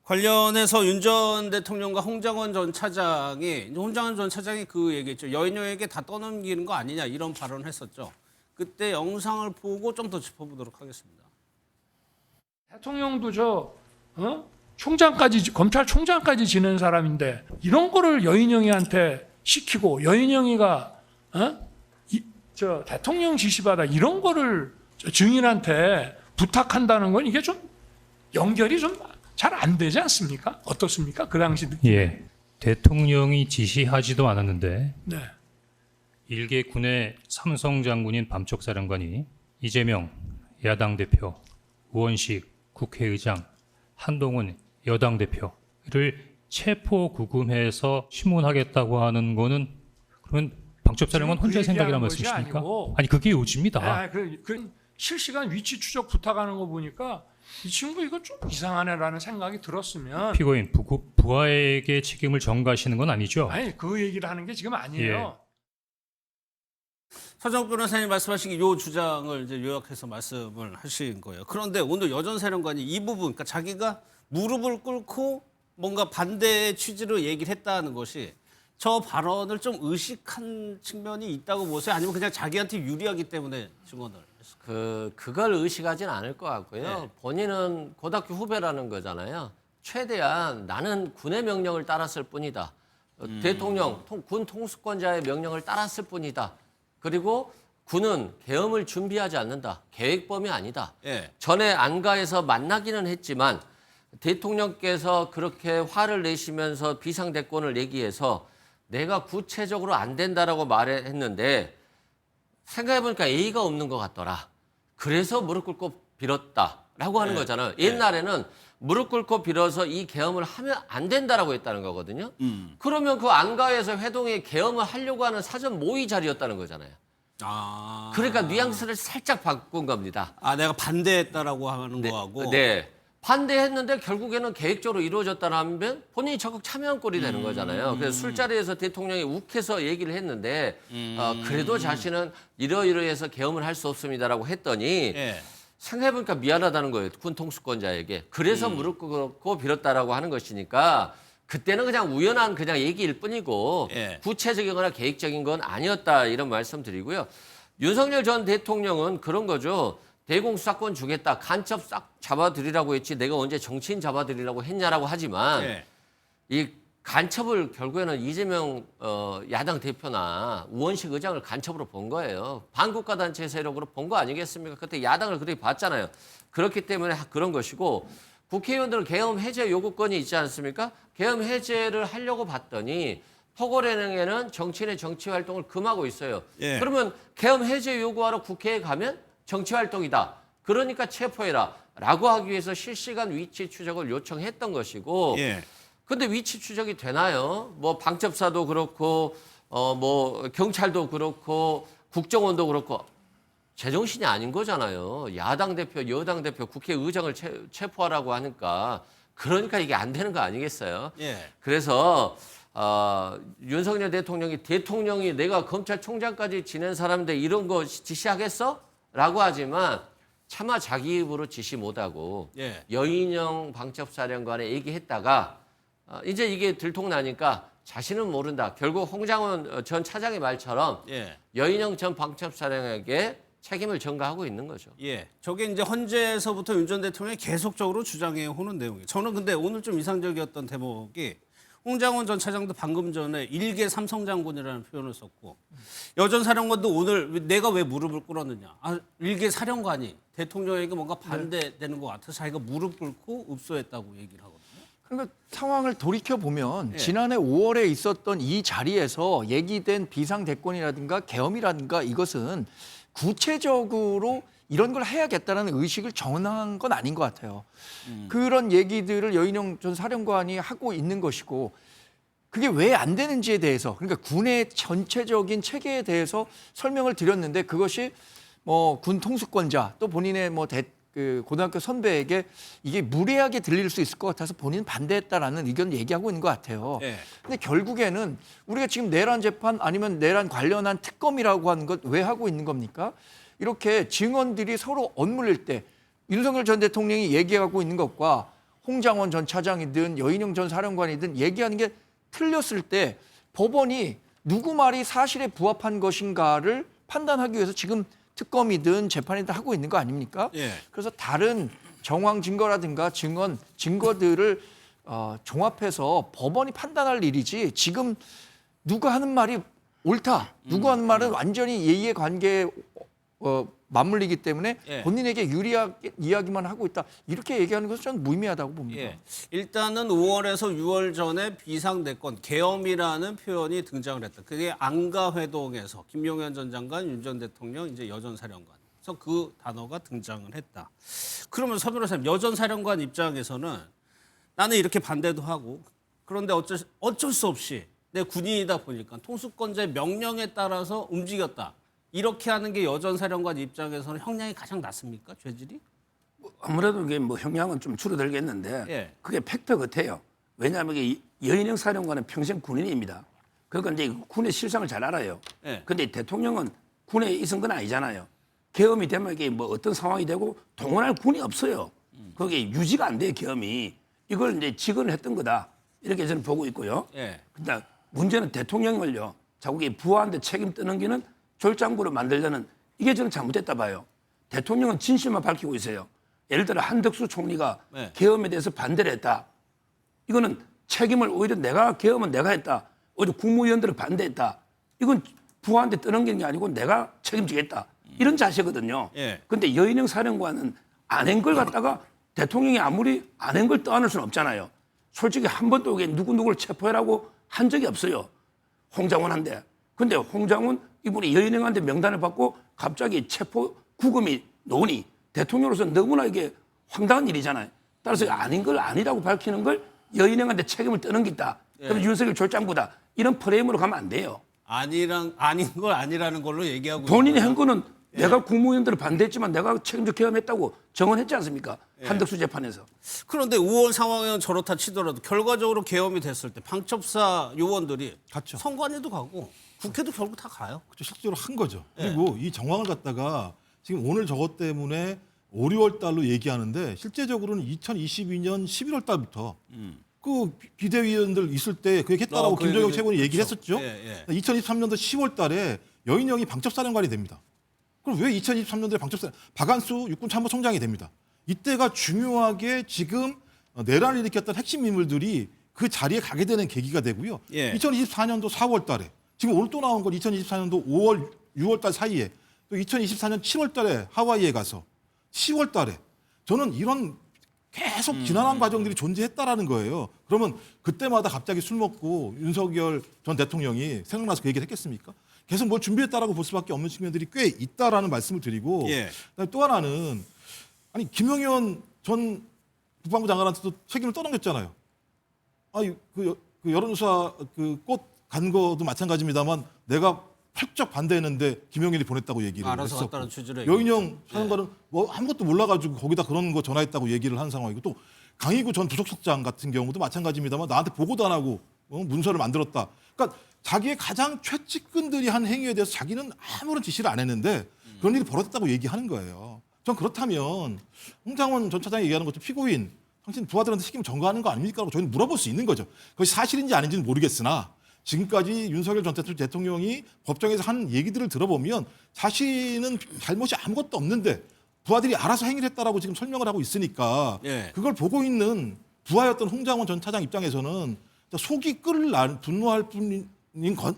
관련해서 윤 전 대통령과 홍장원 전 차장이 그 얘기했죠. 여인영에게 다 떠넘기는 거 아니냐 이런 발언을 했었죠. 그때 영상을 보고 좀 더 짚어보도록 하겠습니다. 대통령도 총장까지 검찰총장까지 지낸 사람인데 이런 거를 여인영이한테 시키고 여인영이가 대통령 지시받아 이런 거를 증인한테 부탁한다는 건 이게 좀 연결이 좀 잘 안 되지 않습니까? 어떻습니까? 그 당시 느낌. 대통령이 지시하지도 않았는데 네. 일개 군의 삼성 장군인 밤쪽사령관이 이재명 야당 대표, 우원식 국회의장, 한동훈 여당 대표를 체포 구금해서 신문하겠다고 하는 거는 그러면 방첩사령관 혼자의 생각이란 말씀이십니까? 아니 그게 요지입니다. 그 실시간 위치 추적 부탁하는 거 보니까 이 친구 이거 좀 이상하네라는 생각이 들었으면 피고인 부하에게 책임을 전가하시는 건 아니죠? 아니 그 얘기를 하는 게 지금 아니에요. 서정욱 변호사님 말씀하신 이 주장을 이제 요약해서 말씀을 하신 거예요. 그런데 오늘 여전 사령관이 이 부분, 그러니까 자기가 무릎을 꿇고 뭔가 반대의 취지로 얘기를 했다는 것이 저 발언을 좀 의식한 측면이 있다고 보세요? 아니면 그냥 자기한테 유리하기 때문에 증언을 했을까요? 그걸 의식하진 않을 것 같고요. 본인은 고등학교 후배라는 거잖아요. 최대한 나는 군의 명령을 따랐을 뿐이다. 대통령, 군 통수권자의 명령을 따랐을 뿐이다. 그리고 군은 계엄을 준비하지 않는다. 계획범이 아니다. 예. 전에 안가에서 만나기는 했지만 대통령께서 그렇게 화를 내시면서 비상대권을 얘기해서 내가 구체적으로 안 된다라고 말했는데 생각해보니까 예의가 없는 것 같더라. 그래서 무릎 꿇고 빌었다라고 하는 거잖아요. 옛날에는 무릎 꿇고 빌어서 이 계엄을 하면 안 된다라고 했다는 거거든요. 그러면 그 안가에서 회동에 계엄을 하려고 하는 사전 모의 자리였다는 거잖아요. 그러니까 뉘앙스를 살짝 바꾼 겁니다. 내가 반대했다라고 하는 거하고. 네. 반대했는데 결국에는 계획적으로 이루어졌다면 본인이 적극 참여한 꼴이 되는 거잖아요. 그래서 술자리에서 대통령이 욱해서 얘기를 했는데 그래도 자신은 이러이러해서 계엄을 할 수 없습니다라고 했더니 생각해보니까 미안하다는 거예요. 군 통수권자에게. 그래서 무릎 꿇고 빌었다라고 하는 것이니까 그때는 그냥 우연한 그냥 얘기일 뿐이고 구체적이거나 계획적인 건 아니었다 이런 말씀 드리고요. 윤석열 전 대통령은 그런 거죠. 대공수사권 주겠다. 간첩 싹 잡아드리라고 했지 내가 언제 정치인 잡아드리라고 했냐라고 하지만 이 간첩을 결국에는 이재명 야당 대표나 우원식 의장을 간첩으로 본 거예요. 반국가단체 세력으로 본 거 아니겠습니까? 그때 야당을 그렇게 봤잖아요. 그렇기 때문에 그런 것이고 국회의원들은 계엄 해제 요구권이 있지 않습니까? 계엄 해제를 하려고 봤더니 포고래능에는 정치인의 정치 활동을 금하고 있어요. 그러면 계엄 해제 요구하러 국회에 가면 정치 활동이다. 그러니까 체포해라. 라고 하기 위해서 실시간 위치 추적을 요청했던 것이고 근데 위치 추적이 되나요? 뭐 방첩사도 그렇고 뭐 경찰도 그렇고 국정원도 그렇고 제정신이 아닌 거잖아요. 야당 대표, 여당 대표, 국회의장을 체포하라고 하니까 그러니까 이게 안 되는 거 아니겠어요? 그래서 윤석열 대통령이 내가 검찰총장까지 지낸 사람인데 이런 거 지시하겠어? 라고 하지만 차마 자기 입으로 지시 못하고 여인영 방첩사령관에 얘기했다가 이제 이게 들통나니까 자신은 모른다. 결국 홍장원 전 차장의 말처럼 여인영 전 방첩사령에게 책임을 전가하고 있는 거죠. 저게 이제 헌재에서부터 윤 전 대통령이 계속적으로 주장해 오는 내용이에요. 저는 근데 오늘 좀 이상적이었던 대목이 홍장원 전 차장도 방금 전에 일개 삼성장군이라는 표현을 썼고 여전 사령관도 오늘 내가 왜 무릎을 꿇었느냐. 일개 사령관이 대통령에게 뭔가 반대되는 것 같아서 자기가 무릎 꿇고 읍소했다고 얘기를 하거든요. 그러니까 상황을 돌이켜 보면 지난해 5월에 있었던 이 자리에서 얘기된 비상대권이라든가 계엄이라든가 이것은 구체적으로 이런 걸 해야겠다는 의식을 정한 건 아닌 것 같아요. 그런 얘기들을 여인영 전 사령관이 하고 있는 것이고 그게 왜 안 되는지에 대해서 그러니까 군의 전체적인 체계에 대해서 설명을 드렸는데 그것이 뭐 군 통수권자 또 본인의 뭐 고등학교 선배에게 이게 무례하게 들릴 수 있을 것 같아서 본인은 반대했다라는 의견을 얘기하고 있는 것 같아요. 근데 결국에는 우리가 지금 내란 재판 아니면 내란 관련한 특검이라고 하는 것 왜 하고 있는 겁니까? 이렇게 증언들이 서로 엇물릴 때 윤석열 전 대통령이 얘기하고 있는 것과 홍장원 전 차장이든 여인영 전 사령관이든 얘기하는 게 틀렸을 때 법원이 누구 말이 사실에 부합한 것인가를 판단하기 위해서 지금 특검이든 재판이든 하고 있는 거 아닙니까? 그래서 다른 정황 증거라든가 증거들을 종합해서 법원이 판단할 일이지 지금 누가 하는 말이 옳다, 누가 하는 말은 완전히 예의의 관계에 맞물리기 때문에 본인에게 유리하게 이야기만 하고 있다. 이렇게 얘기하는 것은 저는 무의미하다고 봅니다. 일단은 5월에서 6월 전에 비상대권, 계엄이라는 표현이 등장을 했다. 그게 안가회동에서 김용현 전 장관, 윤 전 대통령, 이제 여전 사령관. 그래서 그 단어가 등장을 했다. 그러면 서 변호사님, 여전 사령관 입장에서는 나는 이렇게 반대도 하고 그런데 어쩔 수 없이 내 군인이다 보니까 통수권자의 명령에 따라서 움직였다. 이렇게 하는 게 여전 사령관 입장에서는 형량이 가장 낮습니까? 죄질이? 아무래도 이게 뭐 형량은 좀 줄어들겠는데 그게 팩트 같아요. 왜냐하면 이게 여인영 사령관은 평생 군인입니다. 그러니까 이제 군의 실상을 잘 알아요. 근데 대통령은 군에 있은 건 아니잖아요. 계엄이 되면 이게 뭐 어떤 상황이 되고 동원할 군이 없어요. 그게 유지가 안 돼요, 계엄이. 이걸 이제 직언을 했던 거다. 이렇게 저는 보고 있고요. 근데 문제는 대통령을요. 자꾸 부하한테 책임 떠넘기는 졸장부를 만들려는 이게 저는 잘못됐다 봐요. 대통령은 진실만 밝히고 있어요. 예를 들어 한덕수 총리가 계엄에 대해서 반대를 했다. 이거는 책임을 오히려 계엄은 내가 했다. 오히려 국무위원들을 반대했다. 이건 부하한테 떠넘기는 게 아니고 내가 책임지겠다. 이런 자세거든요. 근데 여인영 사령관은 안 한 걸 갖다가 대통령이 아무리 안 한 걸 떠안을 수는 없잖아요. 솔직히 한 번도 누구누구를 체포해라고 한 적이 없어요. 홍장원한테. 근데 홍장원 이분이 여인영한테 명단을 받고 갑자기 체포 구금이 나오니 대통령으로서 너무나 이게 황당한 일이잖아요. 따라서 아닌 걸 아니라고 밝히는 걸 여인영한테 책임을 떠넘긴다. 그럼 윤석열 졸장부다. 이런 프레임으로 가면 안 돼요. 아닌 걸 아니라는 걸로 얘기하고 본인이 한 거는 내가 국무위원들을 반대했지만 내가 책임져 개헌했다고 정언했지 않습니까? 한덕수 재판에서. 그런데 5월 상황은 저렇다 치더라도 결과적으로 계엄이 됐을 때 방첩사 요원들이 갔죠. 선관위도 가고 국회도 결국 다 가요. 그렇죠. 실제로 한 거죠. 그리고 이 정황을 갖다가 지금 오늘 저것 때문에 5, 6월 달로 얘기하는데 실제적으로는 2022년 11월 달부터 그 비대위원들 있을 때 그 얘기했다라고 그 김정영 얘기 최고위 얘기를 그렇죠. 했었죠. 2023년도 10월 달에 여인영이 방첩사령관이 됩니다. 그럼 왜 2023년도에 박한수 육군참모총장이 됩니다. 이때가 중요하게 지금 내란을 일으켰던 핵심 인물들이 그 자리에 가게 되는 계기가 되고요. 2024년도 4월 달에 지금 오늘 또 나온 건 2024년도 5월, 6월 달 사이에 또 2024년 7월 달에 하와이에 가서 10월 달에 저는 이런 계속 지난한 과정들이 존재했다라는 거예요. 그러면 그때마다 갑자기 술 먹고 윤석열 전 대통령이 생각나서 그 얘기를 했겠습니까? 계속 뭘 준비했다라고 볼 수밖에 없는 측면들이 꽤 있다라는 말씀을 드리고 그다음에 또 하나는 아니 김영현 전 국방부 장관한테도 책임을 떠넘겼잖아요. 아니 그 여론조사 그 꽃 간 거도 마찬가지입니다만 내가 펄쩍 반대했는데 김영일이 보냈다고 얘기를 알아서 했었고 갔다는 취지로 여인영 사령관은 뭐 아무것도 몰라가지고 거기다 그런 거 전화했다고 얘기를 한 상황이고 또 강희구 전 부속석장 같은 경우도 마찬가지입니다만 나한테 보고도 안 하고 문서를 만들었다. 그러니까 자기의 가장 최측근들이 한 행위에 대해서 자기는 아무런 지시를 안 했는데 그런 일이 벌어졌다고 얘기하는 거예요. 전 그렇다면 홍장원 전 차장이 얘기하는 것도 피고인 당신 부하들한테 책임을 전가하는 거 아닙니까? 라고 저희는 물어볼 수 있는 거죠. 그것이 사실인지 아닌지는 모르겠으나 지금까지 윤석열 전 대통령이 법정에서 한 얘기들을 들어보면 자신은 잘못이 아무것도 없는데 부하들이 알아서 행위를 했다라고 지금 설명을 하고 있으니까 그걸 보고 있는 부하였던 홍장원 전 차장 입장에서는 속이 끓을 분노할 뿐인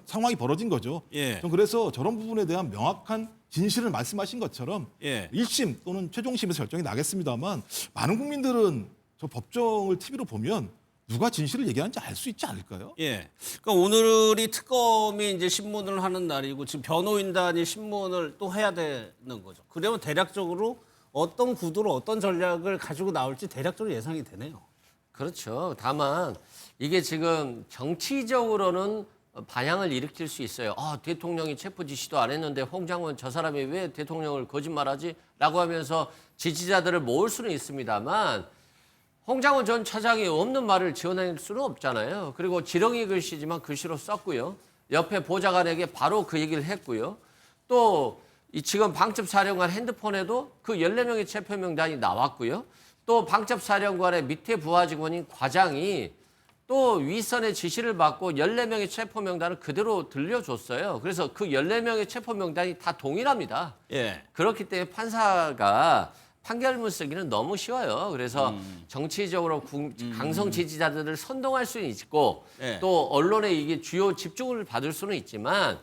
상황이 벌어진 거죠. 전 그래서 저런 부분에 대한 명확한 진실을 말씀하신 것처럼 1심 또는 최종심에서 결정이 나겠습니다만 많은 국민들은 저 법정을 TV로 보면 누가 진실을 얘기하는지 알 수 있지 않을까요? 그러니까 오늘이 특검이 이제 신문을 하는 날이고 지금 변호인단이 신문을 또 해야 되는 거죠. 그러면 대략적으로 어떤 구도로 어떤 전략을 가지고 나올지 대략적으로 예상이 되네요. 그렇죠. 다만 이게 지금 정치적으로는 반향을 일으킬 수 있어요. 대통령이 체포 지시도 안 했는데 홍장원 저 사람이 왜 대통령을 거짓말하지? 라고 하면서 지지자들을 모을 수는 있습니다만 홍장원 전 차장이 없는 말을 지어낼 수는 없잖아요. 그리고 지렁이 글씨지만 글씨로 썼고요. 옆에 보좌관에게 바로 그 얘기를 했고요. 또 지금 방첩사령관 핸드폰에도 그 14명의 체포 명단이 나왔고요. 또 방첩사령관의 밑에 부하 직원인 과장이 또 윗선의 지시를 받고 14명의 체포 명단을 그대로 들려줬어요. 그래서 그 14명의 체포 명단이 다 동일합니다. 그렇기 때문에 판사가 판결문 쓰기는 너무 쉬워요. 그래서 정치적으로 강성 지지자들을 선동할 수는 있고 또 언론에 이게 주요 집중을 받을 수는 있지만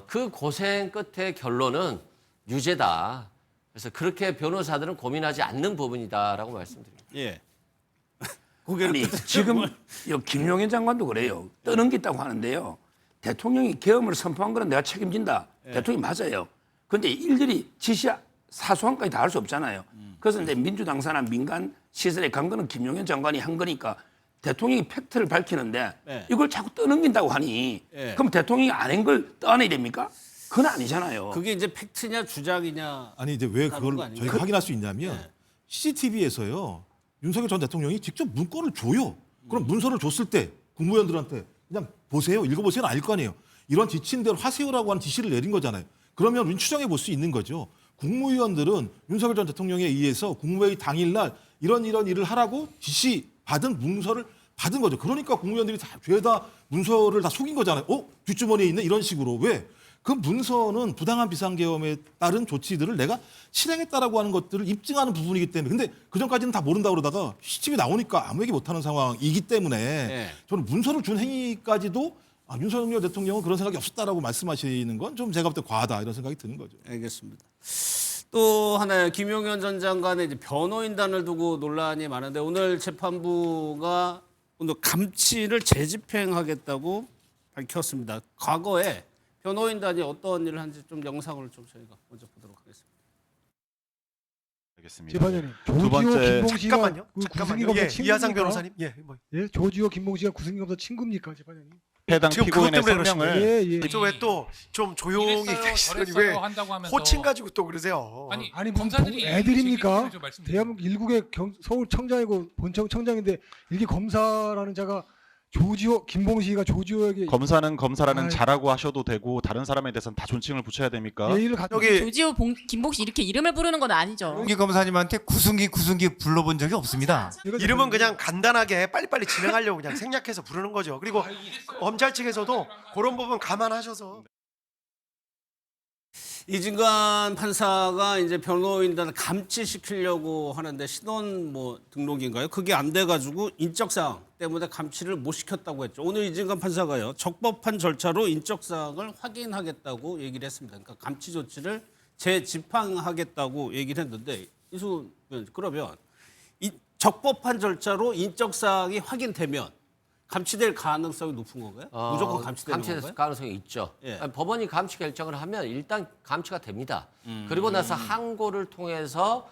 그 고생 끝의 결론은 유죄다. 그래서 그렇게 변호사들은 고민하지 않는 부분이다라고 말씀드립니다. 아니, 지금 김용현 장관도 그래요. 떠넘겼다고 하는데요. 대통령이 계엄을 선포한 거는 내가 책임진다. 대통령이 맞아요. 그런데 일일이 지시 사소한까지 다 할 수 없잖아요. 그래서 이제 민주당 산하 민간 시설에 간 거는 김용현 장관이 한 거니까 대통령이 팩트를 밝히는데 이걸 자꾸 떠넘긴다고 하니 그럼 대통령이 안 한 걸 떠안아야 됩니까? 그건 아니잖아요. 그게 이제 팩트냐 주장이냐. 아니 이제 왜 그걸 저희가 확인할 수 있냐면 CCTV에서요. 윤석열 전 대통령이 직접 문건을 줘요. 그럼 문서를 줬을 때 국무위원들한테 그냥 보세요. 읽어보세요는 아닐 거 아니에요. 이런 지침 대로 하세요라고 하는 지시를 내린 거잖아요. 그러면 우리는 추정해 볼 수 있는 거죠. 국무위원들은 윤석열 전 대통령에 의해서 국무회의 당일날 이런 일을 하라고 지시 받은 문서를 받은 거죠. 그러니까 국무위원들이 다 죄다 문서를 다 속인 거잖아요. 뒷주머니에 있는 이런 식으로. 왜? 그 문서는 부당한 비상계엄에 따른 조치들을 내가 실행했다라고 하는 것들을 입증하는 부분이기 때문에 근데 그전까지는 다 모른다고 그러다가 CCTV 나오니까 아무 얘기 못하는 상황이기 때문에 저는 문서를 준 행위까지도 윤석열 대통령은 그런 생각이 없었다라고 말씀하시는 건 좀 제가 볼 때 과하다 이런 생각이 드는 거죠. 알겠습니다. 또 하나의 김용현 전 장관의 이제 변호인단을 두고 논란이 많은데 오늘 재판부가 오늘 감치를 재집행하겠다고 밝혔습니다. 과거에 변호인단이 어떤 일을 한지 좀 영상을 좀 저희가 먼저 보도록 하겠습니다. 알겠습니다. 재판장님, 두 번째 잠깐만요. 잠깐만요. 이하상 변호사님. 예, 조지호 김봉식이가 구승기 검사 친구입니까, 재판장님? 해당 피고인의 설명을 왜 또 좀 조용히 계시더니 왜 호칭 가지고 또 그러세요? 아니 검사들이 애들입니까? 대한민국 일국의 서울 청장이고 본청 청장인데 이게 검사라는 자가 조지호 김봉식이가 조지호에게 검사는 검사라는 자라고 하셔도 되고 다른 사람에 대해서는 다 존칭을 붙여야 됩니까? 여기 조지호 김봉식 이렇게 이름을 부르는 건 아니죠. 구승기 검사님한테 구승기 불러본 적이 없습니다. 이름은 그냥 간단하게 빨리빨리 진행하려고 그냥 생략해서 부르는 거죠. 그리고 검찰 측에서도 그런 부분 감안하셔서. 이진관 판사가 이제 변호인단을 감치시키려고 하는데 신원 등록인가요? 그게 안 돼가지고 인적사항 때문에 감치를 못 시켰다고 했죠. 오늘 이진관 판사가요 적법한 절차로 인적사항을 확인하겠다고 얘기를 했습니다. 그러니까 감치 조치를 재집행하겠다고 얘기를 했는데 이수 그러면 이 적법한 절차로 인적사항이 확인되면 감치될 가능성이 높은 건가요? 무조건 감치되는 건가요? 가능성이 있죠. 예. 아니, 법원이 감치 결정을 하면 일단 감치가 됩니다. 그리고 나서 항고를 통해서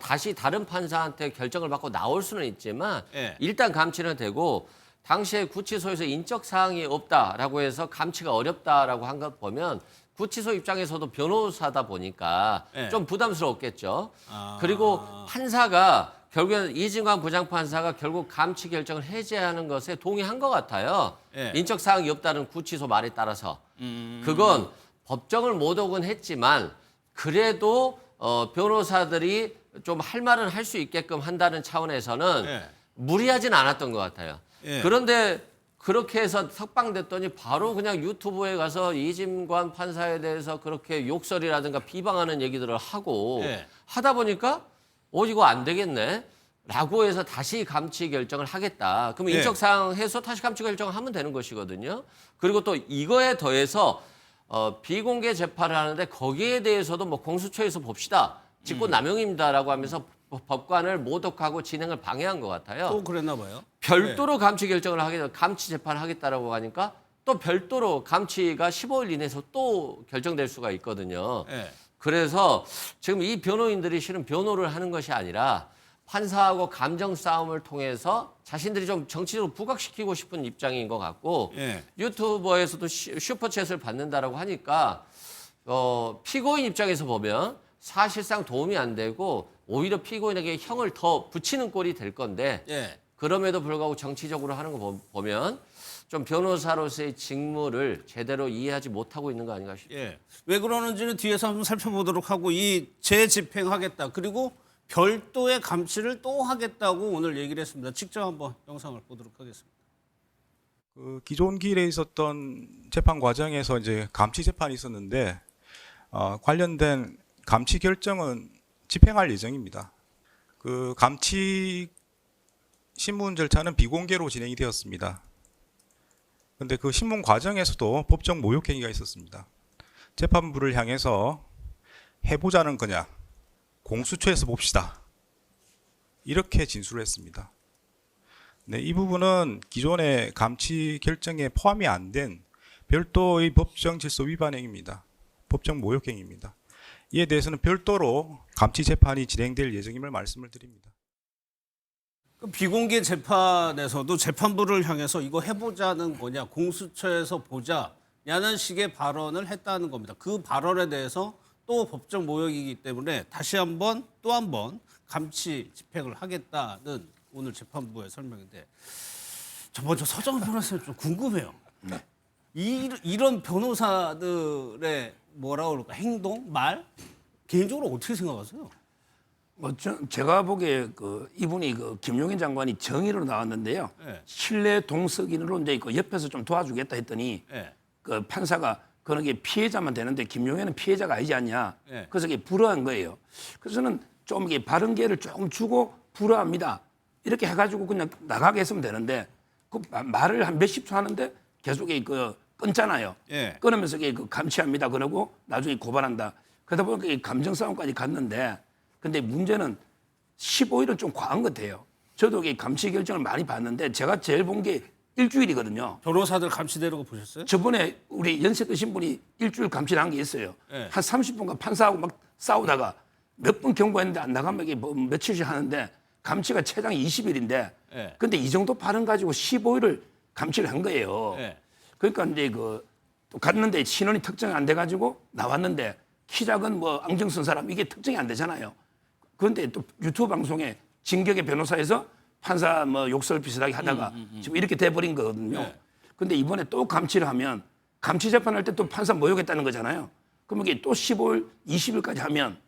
다시 다른 판사한테 결정을 받고 나올 수는 있지만 예. 일단 감치는 되고 당시에 구치소에서 인적 사항이 없다라고 해서 감치가 어렵다라고 한 것 보면 구치소 입장에서도 변호사다 보니까 예. 좀 부담스러웠겠죠. 그리고 판사가 결국에는 이진관 부장판사가 결국 감치 결정을 해제하는 것에 동의한 것 같아요. 예. 인적 사항이 없다는 구치소 말에 따라서. 그건 법정을 못 어긋했지만 그래도 변호사들이 좀 할 말은 할 수 있게끔 한다는 차원에서는 예. 무리하진 않았던 것 같아요. 예. 그런데 그렇게 해서 석방됐더니 바로 그냥 유튜브에 가서 이진관 판사에 대해서 그렇게 욕설이라든가 비방하는 얘기들을 하고 예. 하다 보니까 이거 안 되겠네 라고 해서 다시 감치 결정을 하겠다. 그럼 예. 인적사항 해서 다시 감치 결정을 하면 되는 것이거든요. 그리고 또 이거에 더해서 비공개 재판을 하는데 거기에 대해서도 공수처에서 봅시다. 직권남용입니다라고 하면서 법관을 모독하고 진행을 방해한 것 같아요. 또 그랬나 봐요. 별도로 감치 결정을 감치 재판을 하겠다라고 하니까 또 별도로 감치가 15일 이내에서 또 결정될 수가 있거든요. 예. 그래서 지금 이 변호인들이 실은 변호를 하는 것이 아니라 판사하고 감정 싸움을 통해서 자신들이 좀 정치적으로 부각시키고 싶은 입장인 것 같고 예. 유튜버에서도 슈퍼챗을 받는다라고 하니까 피고인 입장에서 보면 사실상 도움이 안 되고 오히려 피고인에게 형을 더 붙이는 꼴이 될 건데 예. 그럼에도 불구하고 정치적으로 하는 거 보면 좀 변호사로서의 직무를 제대로 이해하지 못하고 있는 거 아닌가 싶습니다. 예. 왜 그러는지는 뒤에서 한번 살펴보도록 하고 이 재집행하겠다. 그리고 별도의 감치를 또 하겠다고 오늘 얘기를 했습니다. 직접 한번 영상을 보도록 하겠습니다. 그 기존 길에 있었던 재판 과정에서 이제 감치 재판이 있었는데 관련된 감치 결정은 집행할 예정입니다. 그 감치 신문 절차는 비공개로 진행이 되었습니다. 그런데 그 신문 과정에서도 법정 모욕 행위가 있었습니다. 재판부를 향해서 해보자는 거냐, 공수처에서 봅시다. 이렇게 진술을 했습니다. 네, 이 부분은 기존의 감치 결정에 포함이 안 된 별도의 법정 질서 위반 행위입니다. 법정 모욕 행위입니다. 이에 대해서는 별도로 감치 재판이 진행될 예정임을 말씀을 드립니다. 비공개 재판에서도 재판부를 향해서 이거 해보자는 거냐, 공수처에서 보자냐는 식의 발언을 했다는 겁니다. 그 발언에 대해서 또 법정 모욕이기 때문에 다시 한번 또 한 번 감치 집행을 하겠다는 오늘 재판부의 설명인데 저 먼저 서정훈 변호사님 좀 궁금해요. 네. 이런 변호사들의 뭐라 그럴까 행동, 말 개인적으로 어떻게 생각하세요? 제가 보기에 이분이 김용현 장관이 정의로 나왔는데요. 네. 신뢰 동석인으로 이제 옆에서 좀 도와주겠다 했더니 네. 그 판사가 그런 게 피해자만 되는데 김용현은 피해자가 아니지 않냐. 네. 그래서 이게 불허한 거예요. 그래서 저는 좀 이게 바른 기회를 조금 주고 불허합니다. 이렇게 해가지고 그냥 나가게 했으면 되는데 그 말을 한 몇십 초 하는데 계속 끊잖아요. 끊으면서 감치합니다. 그러고 나중에 고발한다. 그러다 보니까 이 감정 싸움까지 갔는데 근데 문제는 15일은 좀 과한 것 같아요. 저도 이 감치 결정을 많이 봤는데 제가 제일 본 게 일주일이거든요. 변호사들 감치되는 거 보셨어요? 저번에 우리 연세 드신 분이 일주일 감치를 한 게 있어요. 한 30분간 판사하고 막 싸우다가 몇 번 경고했는데 안 나가면 이게 뭐 며칠씩 하는데 감치가 최장 20일인데 근데 이 정도 발언 가지고 15일을 감치를 한 거예요. 그러니까 이제 또 갔는데 신원이 특정이 안 돼가지고 나왔는데 키 작은 뭐 앙증 쓴 사람 이게 특정이 안 되잖아요. 그런데 또 유튜브 방송에 진격의 변호사에서 판사 뭐 욕설 비슷하게 하다가 지금 이렇게 돼버린 거거든요. 근데 이번에 또 감치를 하면 감치 재판할 때 또 판사 모욕했다는 거잖아요. 그럼 이게 또 15일, 20일까지 하면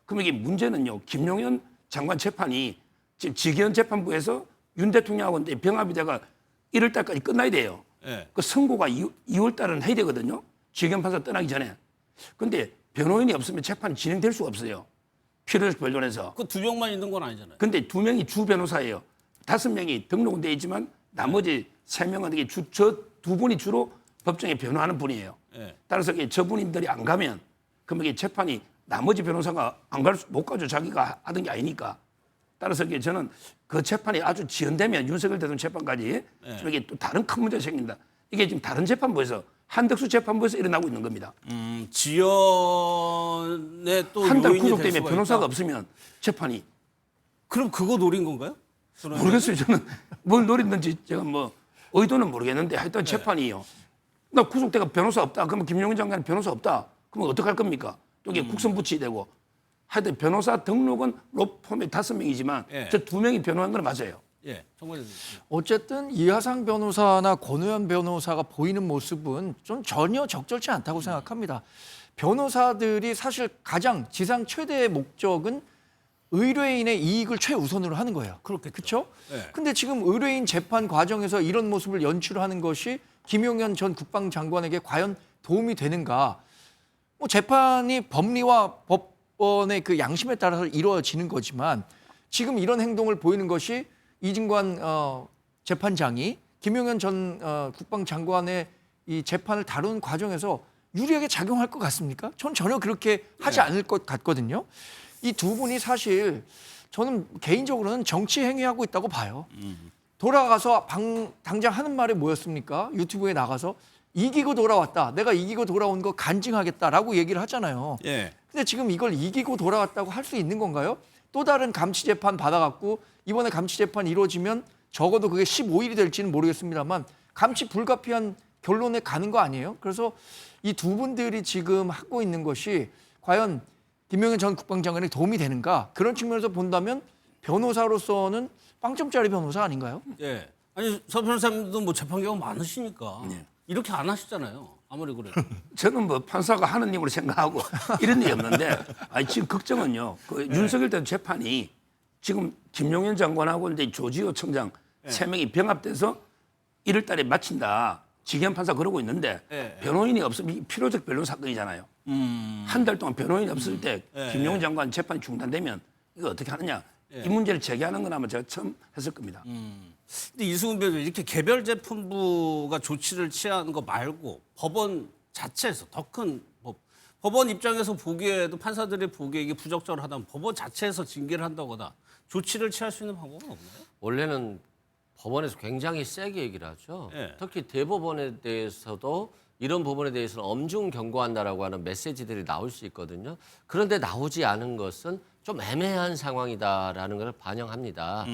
그럼 이게 문제는요. 김용현 장관 재판이 지금 직위원 재판부에서 윤 대통령하고 병합이 돼가 1월 달까지 끝나야 돼요. 그 선고가 2월 달은 해야 되거든요. 직위원 판사 떠나기 전에. 근데 변호인이 없으면 재판이 진행될 수가 없어요. 필요적 변론에서. 그 2명만 있는 건 아니잖아요. 근데 2명이 주 변호사예요. 5명이 등록은 돼 있지만 나머지 3명은 이게 저 2분이 주로 법정에 변호하는 분이에요. 따라서 저분들이 안 가면 그럼 이게 재판이 나머지 변호사가 못 가죠. 자기가 하던 게 아니니까. 따라서 저는 그 재판이 아주 지연되면 윤석열 대통령 재판까지 좀 이게 또 다른 큰 문제가 생긴다. 이게 지금 다른 재판부에서 한덕수 재판부에서 일어나고 있는 겁니다. 지연에 또 한 달 요인이 구속 될 때문에 수가 변호사가 있다. 없으면 재판이 그럼 그거 노린 건가요? 모르겠어요. 저는 뭘 노렸는지 제가 뭐 의도는 모르겠는데 하여튼 재판이요. 나 구속대가 변호사 없다. 그러면 김용현 장관 변호사 없다. 그러면 어떡할 겁니까? 또 이게 국선 부치되고 하여튼 변호사 등록은 로펌에 5명이지만 저 2명이 변호한 건 맞아요. 정말 어쨌든 이하상 변호사나 권우현 변호사가 보이는 모습은 좀 전혀 적절치 않다고 생각합니다. 변호사들이 사실 가장 지상 최대의 목적은 의뢰인의 이익을 최우선으로 하는 거예요. 그렇죠? 근데 지금 의뢰인 재판 과정에서 이런 모습을 연출하는 것이 김용현 전 국방장관에게 과연 도움이 되는가? 뭐 재판이 법리와 법원의 그 양심에 따라서 이루어지는 거지만 지금 이런 행동을 보이는 것이 이진관 재판장이 김용현 전 국방장관의 이 재판을 다루는 과정에서 유리하게 작용할 것 같습니까? 전 전혀 그렇게 하지 않을 것 같거든요. 이 두 분이 사실 저는 개인적으로는 정치 행위하고 있다고 봐요. 돌아가서 당장 하는 말이 뭐였습니까? 유튜브에 나가서 이기고 돌아왔다. 내가 이기고 돌아온 거 간증하겠다라고 얘기를 하잖아요. 근데 지금 이걸 이기고 돌아왔다고 할 수 있는 건가요? 또 다른 감치 재판 받아갖고 이번에 감치 재판 이루어지면 적어도 그게 15일이 될지는 모르겠습니다만 감치 불가피한 결론에 가는 거 아니에요? 그래서 이 두 분들이 지금 하고 있는 것이 과연 김용현 전 국방장관에 도움이 되는가? 그런 측면에서 본다면 변호사로서는 빵점짜리 변호사 아닌가요? 아니 서 변호사님도 뭐 재판 경험 많으시니까 이렇게 안 하시잖아요. 아무리 그래도. 저는 뭐 판사가 하느님으로 생각하고 이런 일이 없는데 지금 걱정은요. 그 윤석열 대통령 재판이 지금 김용현 장관하고 이제 조지호 청장 3명이 병합돼서 1월 달에 마친다. 직위원 판사 그러고 있는데 변호인이 없으면 필요적 변론 사건이잖아요. 한 달 동안 변호인이 없을 때 김용현 장관 재판이 중단되면 이거 어떻게 하느냐. 이 문제를 제기하는 건 아마 제가 처음 했을 겁니다. 근데 이승훈 변호사 이렇게 개별 재판부가 조치를 취하는 거 말고 법원 자체에서 더 큰 법원 입장에서 보기에도 판사들이 보기에 이게 부적절하다면 법원 자체에서 징계를 한다거나 조치를 취할 수 있는 방법은 없나요? 원래는 법원에서 굉장히 세게 얘기를 하죠. 특히 대법원에 대해서도 이런 부분에 대해서는 엄중 경고한다라고 하는 메시지들이 나올 수 있거든요. 그런데 나오지 않은 것은 좀 애매한 상황이다라는 것을 반영합니다.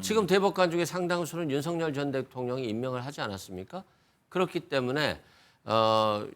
지금 대법관 중에 상당수는 윤석열 전 대통령이 임명을 하지 않았습니까? 그렇기 때문에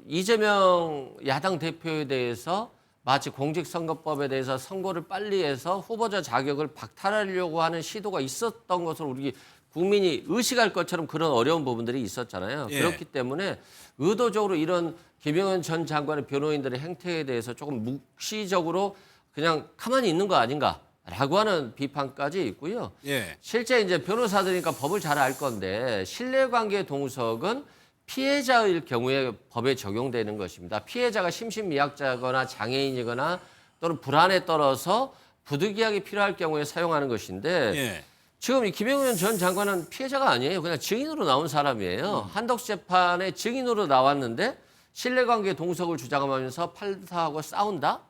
이재명 야당 대표에 대해서 마치 공직선거법에 대해서 선고를 빨리 해서 후보자 자격을 박탈하려고 하는 시도가 있었던 것을 우리 국민이 의식할 것처럼 그런 어려운 부분들이 있었잖아요. 그렇기 때문에 의도적으로 이런 김용현 전 장관의 변호인들의 행태에 대해서 조금 묵시적으로 그냥 가만히 있는 거 아닌가라고 하는 비판까지 있고요. 실제 이제 변호사들이니까 법을 잘 알 건데 신뢰관계 동석은 피해자일 경우에 법에 적용되는 것입니다. 피해자가 심신미약자거나 장애인이거나 또는 불안에 떨어서 부득이하게 필요할 경우에 사용하는 것인데 지금 이 김영현 전 장관은 피해자가 아니에요. 그냥 증인으로 나온 사람이에요. 한덕수 재판에 증인으로 나왔는데 신뢰관계 동석을 주장하면서 판사하고 싸운다?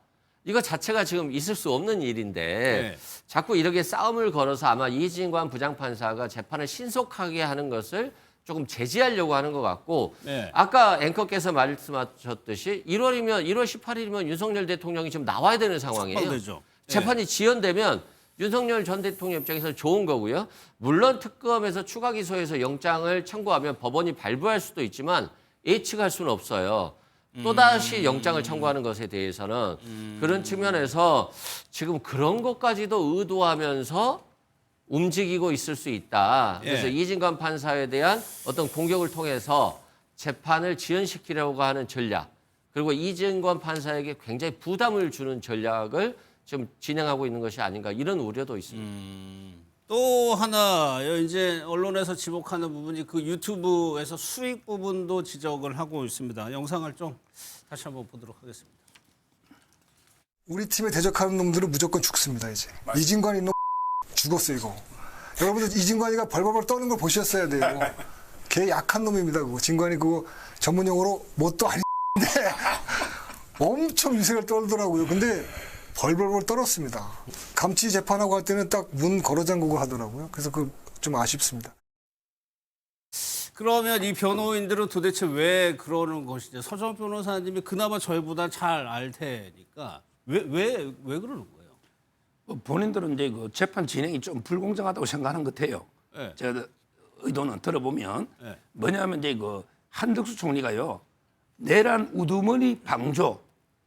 이거 자체가 지금 있을 수 없는 일인데 자꾸 이렇게 싸움을 걸어서 아마 이진관 부장판사가 재판을 신속하게 하는 것을 조금 제지하려고 하는 것 같고 아까 앵커께서 말씀하셨듯이 1월 18일이면 윤석열 대통령이 지금 나와야 되는 상황이에요. 재판이 지연되면 윤석열 전 대통령 입장에서 좋은 거고요. 물론 특검에서 추가 기소해서 영장을 청구하면 법원이 발부할 수도 있지만 예측할 수는 없어요. 또다시 영장을 청구하는 것에 대해서는 그런 측면에서 지금 그런 것까지도 의도하면서 움직이고 있을 수 있다. 그래서 이진관 판사에 대한 어떤 공격을 통해서 재판을 지연시키려고 하는 전략, 그리고 이진관 판사에게 굉장히 부담을 주는 전략을 지금 진행하고 있는 것이 아닌가 이런 우려도 있습니다. 또 하나 이제 언론에서 지목하는 부분이 그 유튜브에서 수익 부분도 지적을 하고 있습니다. 영상을 좀 다시 한번 보도록 하겠습니다. 우리 팀에 대적하는 놈들은 무조건 죽습니다. 이제 이진관이 놈 죽었어 이거. 여러분들 이진관이가 벌벌벌 떠는 걸 보셨어야 돼요. 걔 약한 놈입니다. 그거 진관이 그거 전문 용어로 뭣도 아닌데 엄청 위세를 떨더라고요. 근데 벌벌벌 떨었습니다. 감치 재판하고 할 때는 딱 문 걸어 잠그고 하더라고요. 그래서 그 좀 아쉽습니다. 그러면 이 변호인들은 도대체 왜 그러는 것이죠? 서정 변호사님이 그나마 저희보다 잘 알 테니까 왜 그러는 거예요? 본인들은 이제 그 재판 진행이 좀 불공정하다고 생각하는 것 같아요. 제가 의도는 들어보면 뭐냐면 이제 그 한덕수 총리가요 내란 우두머리 방조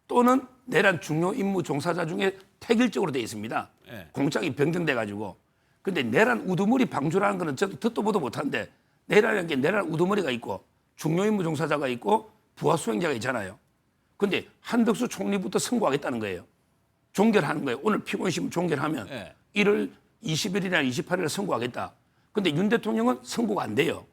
또는 내란 중요 임무 종사자 중에 획일적으로 되어 있습니다. 공장이 변경돼 가지고. 근데 내란 우두머리 방조라는 거는 저도 듣도 보도 못하는데 내란이라는 게 내란 우두머리가 있고 중요 임무 종사자가 있고 부하 수행자가 있잖아요. 근데 한덕수 총리부터 선고하겠다는 거예요. 종결하는 거예요. 오늘 피고인심 종결하면 1월 20일이나 28일에 선고하겠다. 근데 윤 대통령은 선고가 안 돼요.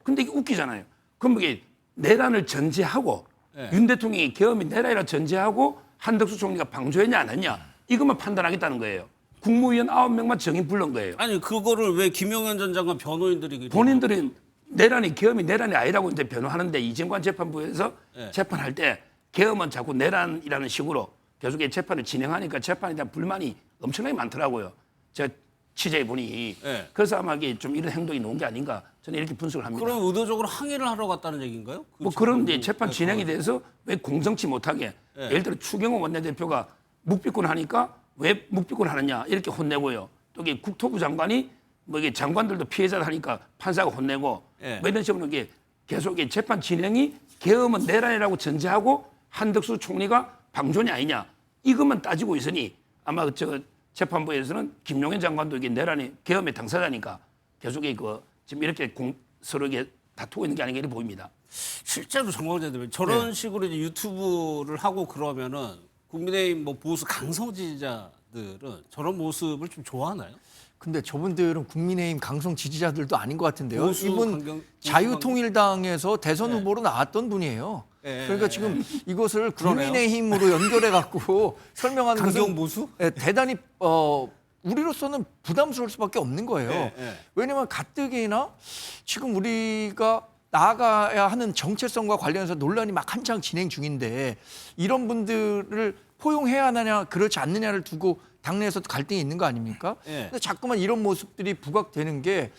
근데 이게 웃기잖아요. 그럼 이게 내란을 전제하고 윤 대통령이 계엄이 내란이라 전제하고 한덕수 총리가 방조했냐 안 했냐 이것만 판단하겠다는 거예요. 국무위원 9명만 정인 불른 거예요. 아니 그거를 왜 김영현 전 장관 변호인들이 본인들은 내란이 계엄이 내란이 아니라고 이제 변호하는데 이진관 재판부에서 재판할 때 계엄은 자꾸 내란이라는 식으로 계속 재판을 진행하니까 재판에 대한 불만이 엄청나게 많더라고요. 제가 취재해 보니 그래서 아마 이게 좀 이런 행동이 나온 게 아닌가 저는 이렇게 분석을 합니다. 그럼 의도적으로 항의를 하러 갔다는 얘기인가요? 뭐 그런 이제 재판 진행에 대해서 왜 공정치 못하게 예를 들어 추경호 원내대표가 묵비권 하니까 왜 묵비권 하느냐 이렇게 혼내고요. 또 이게 국토부 장관이 뭐 이게 장관들도 피해자다 하니까 판사가 혼내고 뭐 이런 식으로 이게 계속 이게 재판 진행이 계엄은 내란이라고 전제하고 한덕수 총리가 방조냐 아니냐 이것만 따지고 있으니 아마 저 재판부에서는 김용현 장관도 이게 내란이 계엄의 당사자니까 계속 그 지금 이렇게 서로 이게 다투고 있는 게 아닌가 이렇게 보입니다. 실제로 정광재 대표님 저런 식으로 이제 유튜브를 하고 그러면은 국민의힘 뭐 보수 강성 지지자들은 저런 모습을 좀 좋아하나요? 근데 저분들은 국민의힘 강성 지지자들도 아닌 것 같은데요. 보수 이분 자유통일당에서 대선 후보로 나왔던 분이에요. 그러니까 지금 이것을 국민의힘으로 연결해 갖고 설명하는 강경 보수? 대단히 우리로서는 부담스러울 수밖에 없는 거예요. 왜냐하면 가뜩이나 지금 우리가 나아가야 하는 정체성과 관련해서 논란이 막 한창 진행 중인데 이런 분들을 포용해야 하느냐 그렇지 않느냐를 두고 당내에서도 갈등이 있는 거 아닙니까? 근데 자꾸만 이런 모습들이 부각되는 게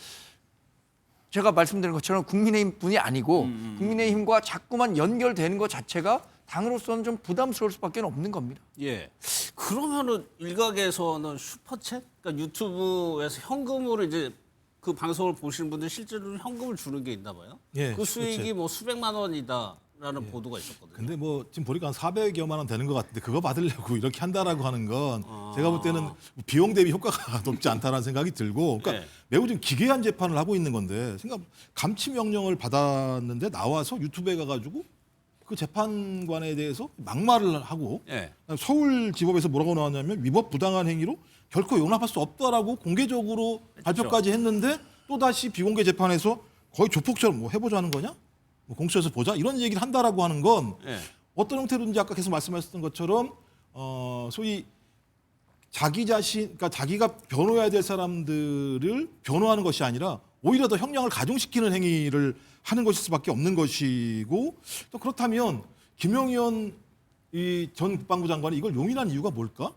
제가 말씀드린 것처럼 국민의힘 분이 아니고 국민의힘과 자꾸만 연결되는 것 자체가 당으로서는 좀 부담스러울 수밖에 없는 겁니다. 예. 그러면은 일각에서는 슈퍼챗, 그러니까 유튜브에서 현금으로 이제 그 방송을 보시는 분들 실제로 현금을 주는 게 있나 봐요. 그 수익이 뭐 수백만 원이다라는 보도가 있었거든요. 근데 뭐 지금 보니까 한 400여만 원 되는 것 같은데 그거 받으려고 이렇게 한다라고 하는 건 제가 볼 때는 비용 대비 효과가 높지 않다라는 생각이 들고 그러니까 매우 좀 기괴한 재판을 하고 있는 건데 감치 명령을 받았는데 나와서 유튜브에 가가지고 그 재판관에 대해서 막말을 하고 서울지법에서 뭐라고 나왔냐면 위법 부당한 행위로 결코 용납할 수 없다라고 공개적으로 발표까지 했는데 또다시 비공개 재판에서 거의 조폭처럼 뭐 해보자는 거냐? 뭐 공수처에서 보자? 이런 얘기를 한다라고 하는 건 어떤 형태로든지 아까 계속 말씀하셨던 것처럼 소위 자기 자신, 그러니까 자기가 변호해야 될 사람들을 변호하는 것이 아니라 오히려 더 형량을 가중시키는 행위를 하는 것일 수밖에 없는 것이고, 또 그렇다면 김영현 전 국방부 장관이 이걸 용인한 이유가 뭘까?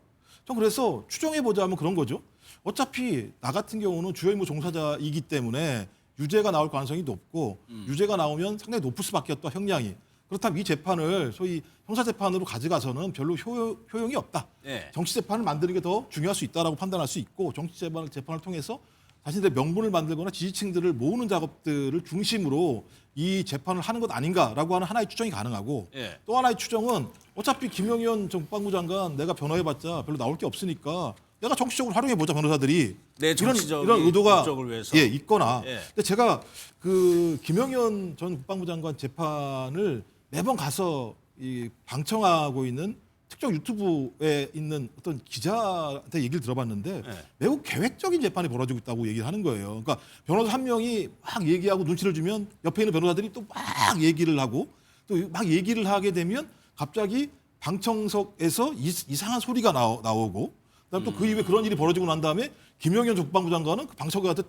전 그래서 추정해 보자면 그런 거죠. 어차피 나 같은 경우는 주요 임무 종사자이기 때문에 유죄가 나올 가능성이 높고 유죄가 나오면 상당히 높을 수밖에 없다, 형량이. 그렇다면 이 재판을 소위 형사재판으로 가져가서는 별로 효용이 없다. 네. 정치재판을 만드는 게 더 중요할 수 있다라고 판단할 수 있고, 정치재판을 통해서 자신들의 명분을 만들거나 지지층들을 모으는 작업들을 중심으로 이 재판을 하는 것 아닌가라고 하는 하나의 추정이 가능하고, 네. 또 하나의 추정은 어차피 김영현 전 국방부 장관 내가 변호해봤자 별로 나올 게 없으니까 내가 정치적으로 활용해보자, 변호사들이. 네, 이런 의도가 목적을 위해서. 예, 있거나. 예. 근데 제가 그 김영현 전 국방부 장관 재판을 매번 가서 이 방청하고 있는 특정 유튜브에 있는 어떤 기자한테 얘기를 들어봤는데 매우 계획적인 재판이 벌어지고 있다고 얘기를 하는 거예요. 그러니까 변호사 한 명이 막 얘기하고 눈치를 주면 옆에 있는 변호사들이 또 막 얘기를 하고, 또 막 얘기를 하게 되면 갑자기 방청석에서 이상한 소리가 나오고, 그다음 또 그 이후에 그런 일이 벌어지고 난 다음에 김영현 전 국방부 장관은 그 방청객한테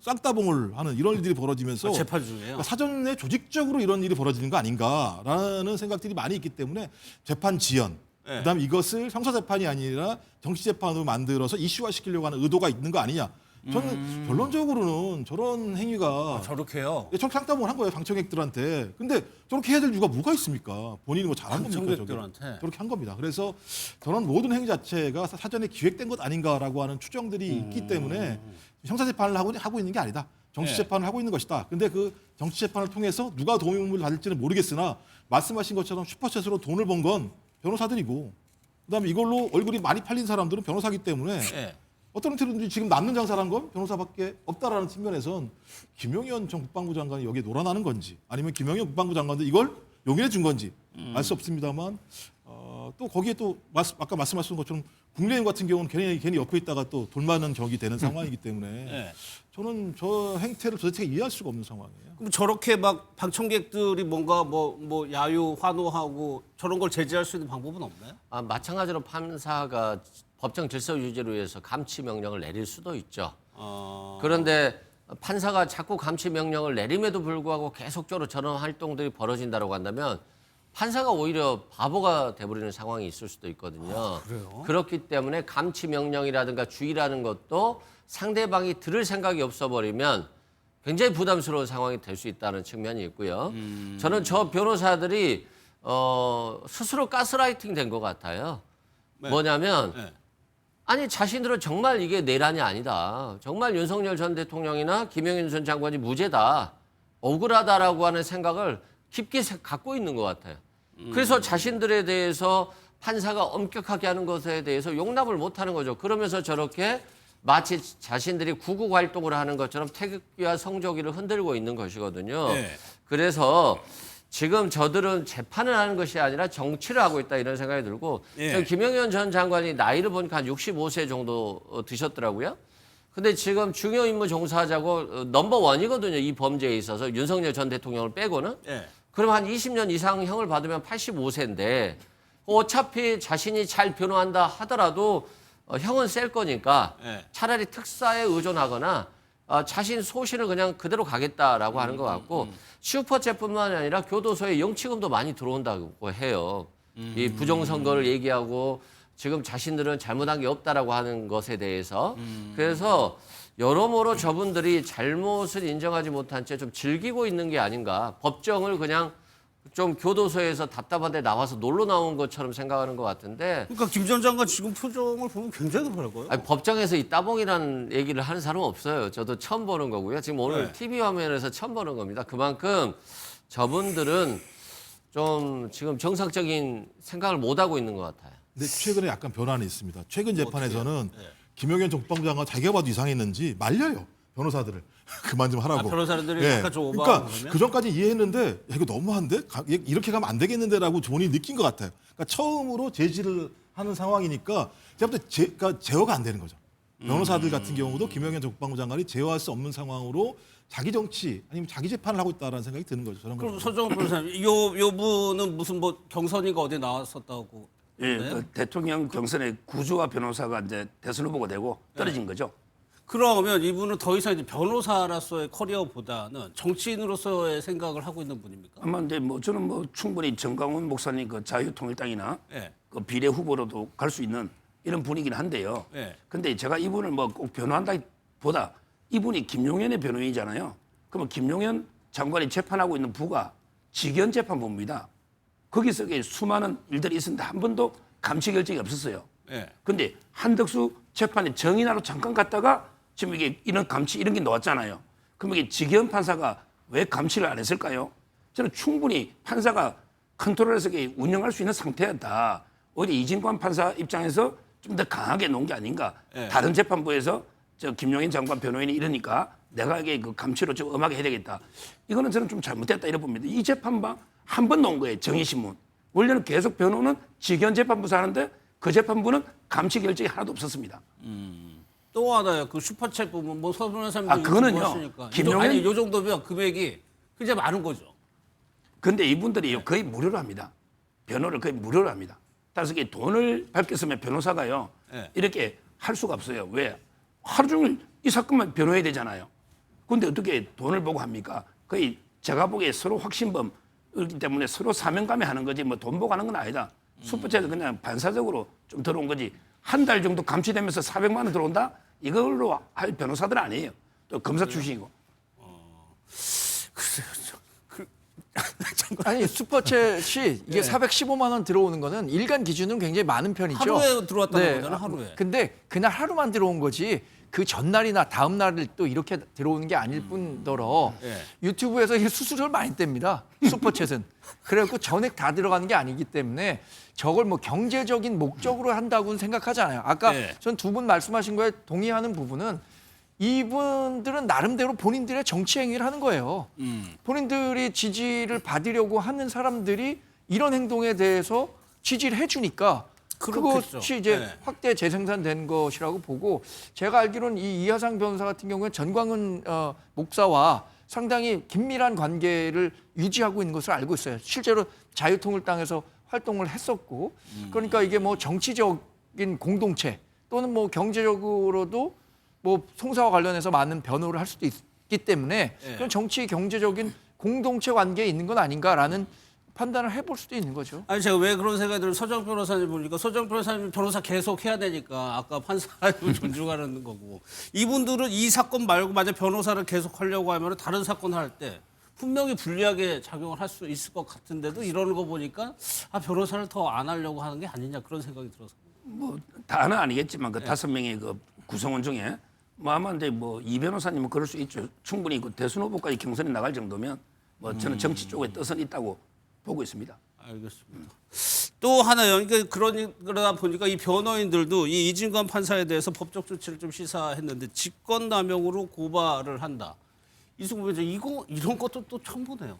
쌍따봉을 하는 이런 일들이 벌어지면서 재판 중이에요. 그러니까 사전에 조직적으로 이런 일이 벌어지는 거 아닌가라는 생각들이 많이 있기 때문에 재판 지연, 네. 그다음에 이것을 형사재판이 아니라 정치재판으로 만들어서 이슈화시키려고 하는 의도가 있는 거 아니냐. 저는 결론적으로는 저런 행위가 저렇게요? 저렇게 쌍따봉을 한 거예요, 방청객들한테. 근데 저렇게 해야 될 이유가 뭐가 있습니까? 본인이 뭐 잘한 겁니까? 방청객들한테. 저렇게 한 겁니다. 그래서 저는 모든 행위 자체가 사전에 기획된 것 아닌가라고 하는 추정들이 있기 때문에 형사재판을 하고 있는 게 아니다. 정치재판을 하고 있는 것이다. 근데 그 정치재판을 통해서 누가 도움을 받을지는 모르겠으나 말씀하신 것처럼 슈퍼챗으로 돈을 번 건 변호사들이고, 그다음에 이걸로 얼굴이 많이 팔린 사람들은 변호사기 때문에 네. 어떤 틀든지 지금 남는 장사란 건 변호사밖에 없다라는 측면에선 김영현 전 국방부 장관이 여기에 놀아나는 건지, 아니면 김영현 국방부 장관도 이걸 용인해 준 건지 알 수 없습니다만, 또 거기에 또 아까 말씀하신 것처럼 국민의힘 같은 경우는 괜히 옆에 있다가 또 돈 많은 적이 되는 상황이기 때문에 네. 저는 저 행태를 도대체 이해할 수가 없는 상황이에요. 그럼 저렇게 막 방청객들이 뭔가 뭐 야유 환호하고 저런 걸 제재할 수 있는 방법은 없나요? 마찬가지로 판사가 법정 질서 유지를 위해서 감치 명령을 내릴 수도 있죠. 그런데 판사가 자꾸 감치 명령을 내림에도 불구하고 계속적으로 저런 활동들이 벌어진다고 한다면 판사가 오히려 바보가 돼버리는 상황이 있을 수도 있거든요. 그래요? 그렇기 때문에 감치 명령이라든가 주의라는 것도 상대방이 들을 생각이 없어버리면 굉장히 부담스러운 상황이 될 수 있다는 측면이 있고요. 저는 저 변호사들이 스스로 가스라이팅 된 것 같아요. 네. 뭐냐면 네. 아니 자신들은 정말 이게 내란이 아니다. 정말 윤석열 전 대통령이나 김영현 전 장관이 무죄다. 억울하다라고 하는 생각을 깊게 갖고 있는 것 같아요. 그래서 자신들에 대해서 판사가 엄격하게 하는 것에 대해서 용납을 못하는 거죠. 그러면서 저렇게 마치 자신들이 구국 활동을 하는 것처럼 태극기와 성조기를 흔들고 있는 것이거든요. 네. 그래서 지금 저들은 재판을 하는 것이 아니라 정치를 하고 있다 이런 생각이 들고 예. 김영현 전 장관이 나이를 보니까 한 65세 정도 드셨더라고요. 근데 지금 중요 임무 종사자고 넘버 원이거든요. 이 범죄에 있어서 윤석열 전 대통령을 빼고는. 예. 그럼 한 20년 이상 형을 받으면 85세인데 어차피 자신이 잘 변호한다 하더라도 형은 셀 거니까 예. 차라리 특사에 의존하거나 자신 소신을 그냥 그대로 가겠다라고 하는 것 같고 슈퍼챗뿐만 아니라 교도소에 영치금도 많이 들어온다고 해요. 이 부정선거를 얘기하고 지금 자신들은 잘못한 게 없다라고 하는 것에 대해서 그래서 여러모로 저분들이 잘못을 인정하지 못한 채 좀 즐기고 있는 게 아닌가. 법정을 그냥 좀 교도소에서 답답한데 나와서 놀러 나온 것처럼 생각하는 것 같은데. 그러니까 김 전 장관 지금 표정을 보면 굉장히 밝아요. 아니, 법정에서 이 따봉이라는 얘기를 하는 사람은 없어요. 저도 처음 보는 거고요. 지금 오늘 네. TV 화면에서 처음 보는 겁니다. 그만큼 저분들은 좀 지금 정상적인 생각을 못 하고 있는 것 같아요. 근데 최근에 약간 변화는 있습니다. 최근 재판에서는 네. 김영현 전 국방부 장관 자기가 봐도 이상했는지 말려요, 변호사들을. 그만 좀 하라고. 변호사들이 예. 약간 좀 오버한 그러니까 거면? 그 전까지 이해했는데 야, 이거 너무한데? 이렇게 가면 안 되겠는데라고 본인이 느낀 것 같아요. 그러니까 처음으로 제지를 하는 상황이니까 제가 볼 때 그러니까 제어가 안 되는 거죠. 변호사들 같은 경우도 김영현 전 국방부 장관이 제어할 수 없는 상황으로 자기 정치 아니면 자기 재판을 하고 있다라는 생각이 드는 거죠. 저런 그럼 거죠. 서정훈 변호사님, 요 분은 무슨 뭐 경선인가 어디 나왔었다고 예, 그 대통령 경선에 구주와 변호사가 이제 대선 후보가 되고 떨어진 거죠. 그러면 이분은 더 이상 이제 변호사로서의 커리어보다는 정치인으로서의 생각을 하고 있는 분입니까? 아마 이제 뭐 저는 뭐 충분히 정광훈 목사님 그 자유통일당이나 그 비례 후보로도 갈 수 있는 이런 분이긴 한데요. 근데 제가 이분을 뭐 꼭 변호한다기보다 이분이 김용현의 변호인이잖아요. 그러면 김용현 장관이 재판하고 있는 부가 직연 재판부입니다. 거기서 수많은 일들이 있었는데 한 번도 감치 결정이 없었어요. 근데 한덕수 재판에 정인하러 잠깐 갔다가 지금 이게 이런 감치 이런 게 나왔잖아요. 그럼 이게 직연 판사가 왜 감치를 안 했을까요? 저는 충분히 판사가 컨트롤해서 운영할 수 있는 상태였다. 오히려 이진관 판사 입장에서 좀 더 강하게 놓은 게 아닌가. 다른 재판부에서 저 김용현 장관 변호인이 이러니까 내가 이게 그 감치로 좀 엄하게 해야 되겠다. 이거는 저는 좀 잘못됐다 이래 봅니다. 이 재판방 한 번 놓은 거예요. 정의신문. 원래는 계속 변호는 직연 재판부에서 하는데 그 재판부는 감치 결정이 하나도 없었습니다. 또 하나요. 그 슈퍼챗 부분 뭐 서른한 사람들이 그거는요. 아니 요 정도면 금액이 굉장히 많은 거죠. 근데 이분들이 거의 무료로 합니다. 변호를 거의 무료로 합니다. 따라서 이게 돈을 받겠으면 변호사가요. 이렇게 할 수가 없어요. 왜? 하루 종일 이 사건만 변호해야 되잖아요. 근데 어떻게 돈을 보고 합니까? 거의 제가 보기에 서로 확신범이기 때문에 서로 사명감에 하는 거지 뭐 돈 보고 하는 건 아니다. 슈퍼챗은 그냥 반사적으로 좀 들어온 거지. 한 달 정도 감치되면서 400만 원 들어온다? 이걸로 할 변호사들 아니에요. 또 검사 출신이고. 아니 슈퍼챗이 이게 415만 원 들어오는 거는 일간 기준으로는 굉장히 많은 편이죠. 하루에 들어왔다는 거잖아요. 하루에. 근데 그날 하루만 들어온 거지 그 전날이나 다음 날을 또 이렇게 들어오는 게 아닐 뿐더러 유튜브에서 수수료를 많이 뗍니다. 슈퍼챗은. 그래갖고 전액 다 들어가는 게 아니기 때문에 저걸 뭐 경제적인 목적으로 한다고는 생각하지 않아요. 아까 전 두 분 말씀하신 거에 동의하는 부분은 이분들은 나름대로 본인들의 정치 행위를 하는 거예요. 본인들이 지지를 받으려고 하는 사람들이 이런 행동에 대해서 지지를 해주니까 그렇겠죠. 그것이 이제 확대 재생산된 것이라고 보고 제가 알기로는 이 이하상 변호사 같은 경우에 전광훈 목사와 상당히 긴밀한 관계를 유지하고 있는 것을 알고 있어요. 실제로 자유통일당에서 활동을 했었고 그러니까 이게 뭐 정치적인 공동체 또는 뭐 경제적으로도 뭐 송사와 관련해서 많은 변호를 할 수도 있기 때문에 그런 정치 경제적인 공동체 관계에 있는 건 아닌가라는 판단을 해볼 수도 있는 거죠. 아니 제가 왜 그런 생각이 들어요. 서정 변호사님 보니까 서정 변호사님 변호사 계속 해야 되니까 아까 판사를 존중하는 거고 이분들은 이 사건 말고 만약 변호사를 계속 하려고 하면 다른 사건 할 때 분명히 불리하게 작용을 할 수 있을 것 같은데도 이러는 거 보니까 변호사를 더 안 하려고 하는 게 아니냐 그런 생각이 들어서. 뭐 다는 아니겠지만 그 5명의 그 구성원 중에 뭐 아마 이제 뭐 이 변호사님은 그럴 수 있죠. 충분히 그 대선 후보까지 경선에 나갈 정도면 뭐 저는 정치 쪽에 뜻은 있다고 보고 있습니다. 알겠습니다. 또 하나요. 그러니까 그러다 보니까 이 변호인들도 이 이진관 판사에 대해서 법적 조치를 좀 시사했는데 직권남용으로 고발을 한다. 이승우 변호사 이런 것도 또 처음 보네요.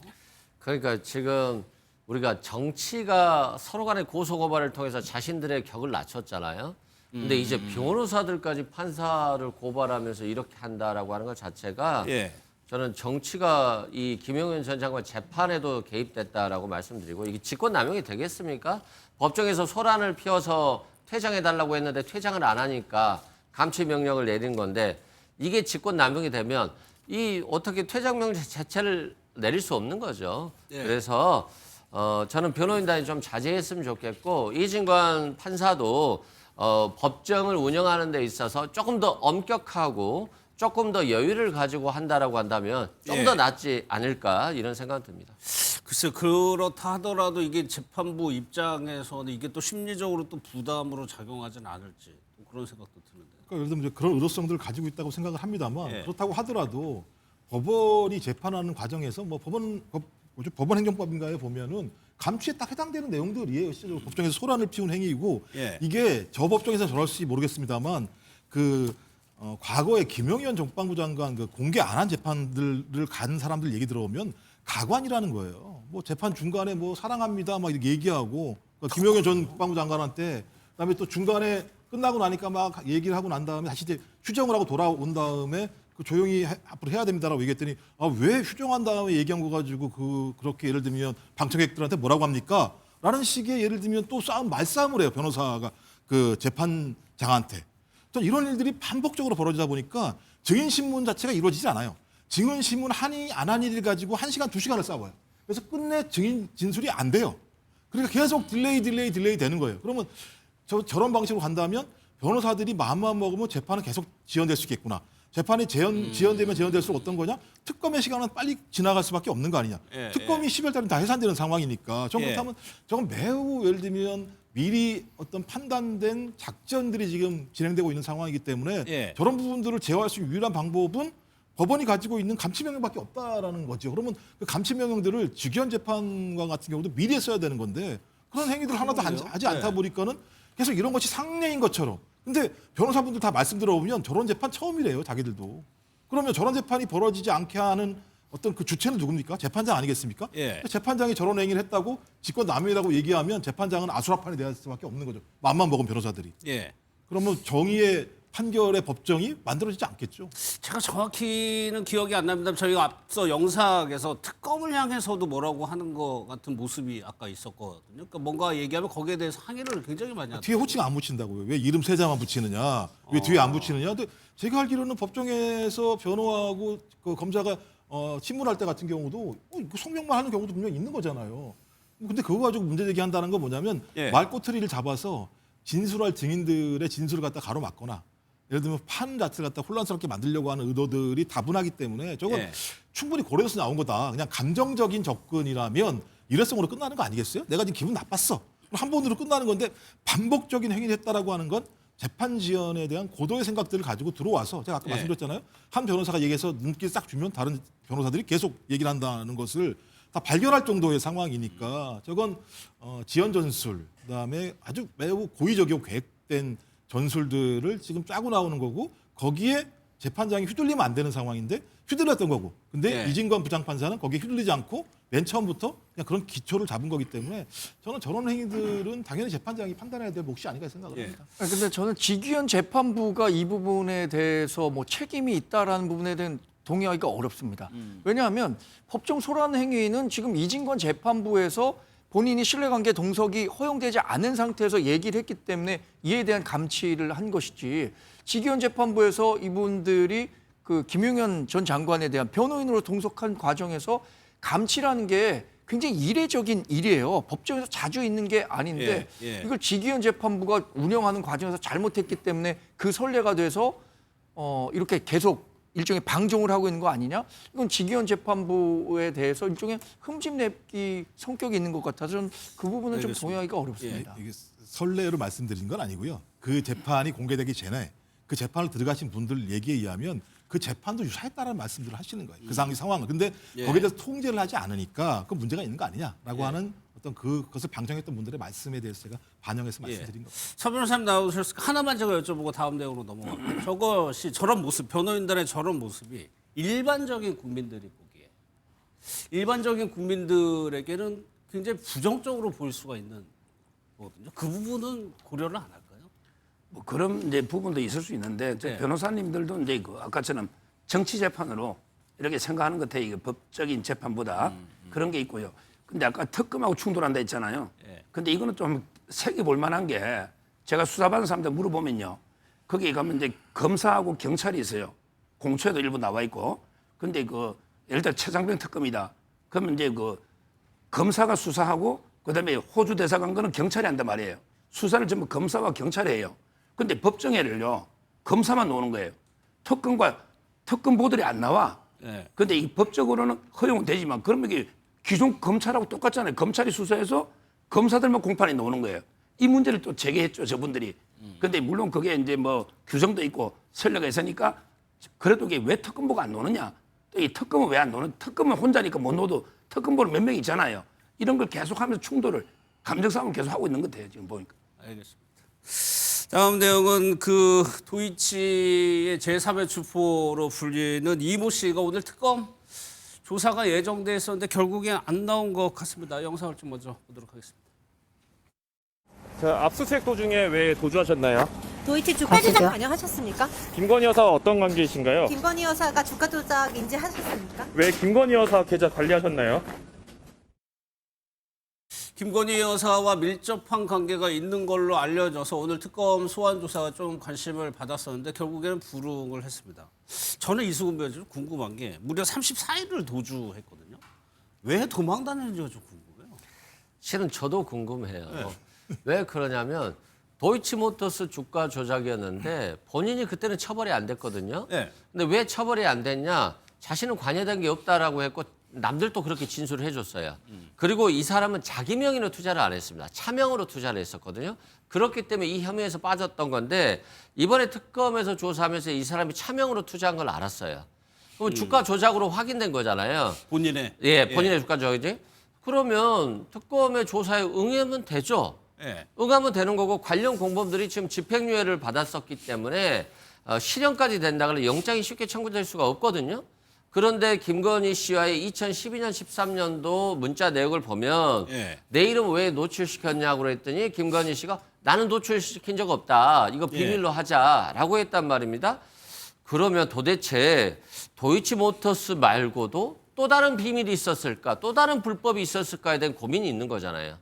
그러니까 지금 우리가 정치가 서로 간의 고소고발을 통해서 자신들의 격을 낮췄잖아요. 근데 이제 변호사들까지 판사를 고발하면서 이렇게 한다라고 하는 것 자체가 저는 정치가 이 김용현 전 장관 재판에도 개입됐다라고 말씀드리고 이게 직권남용이 되겠습니까? 법정에서 소란을 피워서 퇴장해달라고 했는데 퇴장을 안 하니까 감치 명령을 내린 건데 이게 직권남용이 되면 이 어떻게 퇴장명령 자체를 내릴 수 없는 거죠. 그래서 저는 변호인단이 좀 자제했으면 좋겠고 이진관 판사도 법정을 운영하는 데 있어서 조금 더 엄격하고 조금 더 여유를 가지고 한다라고 한다면 좀 더 낫지 않을까 이런 생각이 듭니다. 글쎄 그렇다 하더라도 이게 재판부 입장에서는 이게 또 심리적으로 또 부담으로 작용하진 않을지 그런 생각도 드는데. 그러니까 예를 들면 그런 의도성들을 가지고 있다고 생각을 합니다만 그렇다고 하더라도 법원이 재판하는 과정에서 뭐 법원 행정법인가에 보면은 감치에 딱 해당되는 내용들이에요. 실제로 법정에서 소란을 피운 행위이고 이게 저 법정에서 저럴지 모르겠습니다만 과거에 김용현 정방부 장관 공개 안 한 재판들을 간 사람들 얘기 들어보면 가관이라는 거예요. 뭐 재판 중간에 뭐 사랑합니다 막 이렇게 얘기하고 그러니까 김용현 전 국방부 장관한테 그다음에 또 중간에 끝나고 나니까 막 얘기를 하고 난 다음에 다시 이제 휴정을 하고 돌아온 다음에 조용히 앞으로 해야 됩니다라고 얘기했더니 왜 휴정한 다음에 얘기한 거 가지고 그렇게 예를 들면 방청객들한테 뭐라고 합니까? 라는 식의 예를 들면 또 말싸움을 해요. 변호사가 그 재판장한테. 또 이런 일들이 반복적으로 벌어지다 보니까 증인신문 자체가 이루어지지 않아요. 증인신문 하니 안 한 일을 가지고 1시간, 2시간을 싸워요. 그래서 끝내 증인 진술이 안 돼요. 그러니까 계속 딜레이 되는 거예요. 그러면 저런 방식으로 간다면 변호사들이 마음만 먹으면 재판은 계속 지연될 수 있겠구나. 재판이 지연되면 지연될수록 어떤 거냐? 특검의 시간은 빨리 지나갈 수밖에 없는 거 아니냐. 특검이 10월 달에 다 해산되는 상황이니까. 그렇다면 저건 매우 예를 들면 미리 어떤 판단된 작전들이 지금 진행되고 있는 상황이기 때문에 저런 부분들을 제어할 수 있는 유일한 방법은 법원이 가지고 있는 감치명령밖에 없다라는 거죠. 그러면 그 감치명령들을 직위원 재판관 같은 경우도 미리 했어야 되는 건데 그런 행위들 하나도 하지 않다 보니까는 계속 이런 것이 상례인 것처럼. 근데 변호사분들 다 말씀 들어보면 저런 재판 처음이래요, 자기들도. 그러면 저런 재판이 벌어지지 않게 하는 어떤 그 주체는 누굽니까? 재판장 아니겠습니까? 재판장이 저런 행위를 했다고 직권남용이라고 얘기하면 재판장은 아수라판이 될 수밖에 없는 거죠. 맘만 먹은 변호사들이. 그러면 정의의 판결의 법정이 만들어지지 않겠죠. 제가 정확히는 기억이 안 납니다. 저희가 앞서 영상에서 특검을 향해서도 뭐라고 하는 것 같은 모습이 아까 있었거든요. 그러니까 뭔가 얘기하면 거기에 대해서 항의를 굉장히 많이 하더라고요. 뒤에 호칭 안 붙인다고요. 왜 이름 세 자만 붙이느냐. 왜 뒤에 안 붙이느냐. 근데 제가 알기로는 법정에서 변호하고 그 검사가 신문할 때 같은 경우도 성명만 하는 경우도 분명히 있는 거잖아요. 근데 그거 가지고 문제 제기한다는 건 뭐냐면 말꼬투리를 잡아서 진술할 증인들의 진술을 갖다 가로막거나 예를 들면 판 자체를 갖다 혼란스럽게 만들려고 하는 의도들이 다분하기 때문에 저건 충분히 고려해서 나온 거다. 그냥 감정적인 접근이라면 일회성으로 끝나는 거 아니겠어요? 내가 지금 기분 나빴어. 한 번으로 끝나는 건데 반복적인 행위를 했다라고 하는 건 재판 지연에 대한 고도의 생각들을 가지고 들어와서 제가 아까 말씀드렸잖아요. 한 변호사가 얘기해서 눈길 싹 주면 다른 변호사들이 계속 얘기를 한다는 것을 다 발견할 정도의 상황이니까 저건 지연 전술, 그다음에 아주 매우 고의적이고 계획된 전술들을 지금 짜고 나오는 거고 거기에 재판장이 휘둘리면 안 되는 상황인데 휘둘렸던 거고. 근데 이진관 부장판사는 거기에 휘둘리지 않고 맨 처음부터 그냥 그런 기초를 잡은 거기 때문에 저는 저런 행위들은 당연히 재판장이 판단해야 될 몫이 아닌가 생각을 합니다. 근데 저는 직위원 재판부가 이 부분에 대해서 뭐 책임이 있다라는 부분에 대한 동의하기가 어렵습니다. 왜냐하면 법정 소란 행위는 지금 이진관 재판부에서 본인이 신뢰관계 동석이 허용되지 않은 상태에서 얘기를 했기 때문에 이에 대한 감치를 한 것이지 직위원 재판부에서 이분들이 그 김용현 전 장관에 대한 변호인으로 동석한 과정에서 감치라는 게 굉장히 이례적인 일이에요. 법정에서 자주 있는 게 아닌데 이걸 직위원 재판부가 운영하는 과정에서 잘못했기 때문에 그 선례가 돼서 이렇게 계속 일종의 방종을 하고 있는 거 아니냐? 이건 직위원 재판부에 대해서 일종의 흠집내기 성격이 있는 것 같아서 저는 그 부분은 좀 동의하기가 어렵습니다. 이게 선례로 말씀드린 건 아니고요. 그 재판이 공개되기 전에 그 재판을 들어가신 분들 얘기에 의하면 그 재판도 유사했다는 말씀들을 하시는 거예요. 그 상황은. 근데 거기에 대해서 통제를 하지 않으니까 그 문제가 있는 거 아니냐라고 하는 어떤 그것을 방청했던 분들의 말씀에 대해서 제가 반영해서 말씀드린 겁니다. 서 변호사님 나오셨으니까 하나만 제가 여쭤보고 다음 내용으로 넘어갈게요. 저것이 저런 모습, 변호인단의 저런 모습이 일반적인 국민들이 보기에 일반적인 국민들에게는 굉장히 부정적으로 보일 수가 있는 거거든요. 그 부분은 고려를 안 할까요? 뭐 그런 이제 부분도 있을 수 있는데 변호사님들도 이제 그 아까처럼 정치 재판으로 이렇게 생각하는 것 같아요. 이게 법적인 재판보다 그런 게 있고요. 근데 아까 특검하고 충돌한다 했잖아요. 근데 이거는 좀 새겨볼 만한 게 제가 수사받은 사람들 물어보면요. 거기 가면 이제 검사하고 경찰이 있어요. 공초에도 일부 나와 있고. 근데 그 예를 들어 최장병 특검이다. 그러면 이제 그 검사가 수사하고 그다음에 호주 대사관과는 경찰이 한단 말이에요. 수사를 전부 검사와 경찰이 해요. 근데 법정에를요. 검사만 노는 거예요. 특검 보들이 안 나와. 근데 이 법적으로는 허용은 되지만 그러면 이게 기존 검찰하고 똑같잖아요. 검찰이 수사해서 검사들만 공판에 놓는 거예요. 이 문제를 또 제기했죠, 저분들이. 근데 물론 그게 이제 뭐 규정도 있고 설례가 있으니까 그래도 이게 왜 특검보가 안 노느냐? 또 이 특검은 왜 안 노는? 특검은 혼자니까 못 놓도 특검보는 몇 명 있잖아요. 이런 걸 계속하면서 충돌을 감정 싸움을 계속 하고 있는 것 같아요, 지금 보니까. 알겠습니다. 다음 내용은 그 도이치의 제3의 주포로 불리는 이모 씨가 오늘 특검 조사가 예정돼 있었는데 결국엔 안 나온 것 같습니다. 영상을 좀 먼저 보도록 하겠습니다. 자, 압수수색 도중에 왜 도주하셨나요? 도이치 주가 조작 관여하셨습니까? 김건희 여사와 어떤 관계이신가요? 김건희 여사가 주가 조작 인지하셨습니까? 왜 김건희 여사 계좌 관리하셨나요? 김건희 여사와 밀접한 관계가 있는 걸로 알려져서 오늘 특검 소환 조사가 좀 관심을 받았었는데 결국에는 불응을 했습니다. 저는 이수근 변호사 좀 궁금한 게 무려 34일을 도주했거든요. 왜 도망 다녔는지가 좀 궁금해요. 실은 저도 궁금해요. 왜 그러냐면 도이치모터스 주가 조작이었는데 본인이 그때는 처벌이 안 됐거든요. 근데 왜 처벌이 안 됐냐? 자신은 관여된 게 없다라고 했고 남들도 그렇게 진술을 해줬어요. 그리고 이 사람은 자기 명의로 투자를 안 했습니다. 차명으로 투자를 했었거든요. 그렇기 때문에 이 혐의에서 빠졌던 건데 이번에 특검에서 조사하면서 이 사람이 차명으로 투자한 걸 알았어요. 그럼 주가 조작으로 확인된 거잖아요. 본인의. 본인의 주가 조작이지. 그러면 특검의 조사에 응하면 되죠. 응하면 되는 거고 관련 공범들이 지금 집행유예를 받았었기 때문에 실형까지 된다 그러면 영장이 쉽게 청구될 수가 없거든요. 그런데 김건희 씨와의 2012년, 13년도 문자 내역을 보면 내 이름 왜 노출시켰냐고 그랬더니 김건희 씨가 나는 노출시킨 적 없다. 이거 비밀로 하자라고 했단 말입니다. 그러면 도대체 도이치모터스 말고도 또 다른 비밀이 있었을까? 또 다른 불법이 있었을까에 대한 고민이 있는 거잖아요.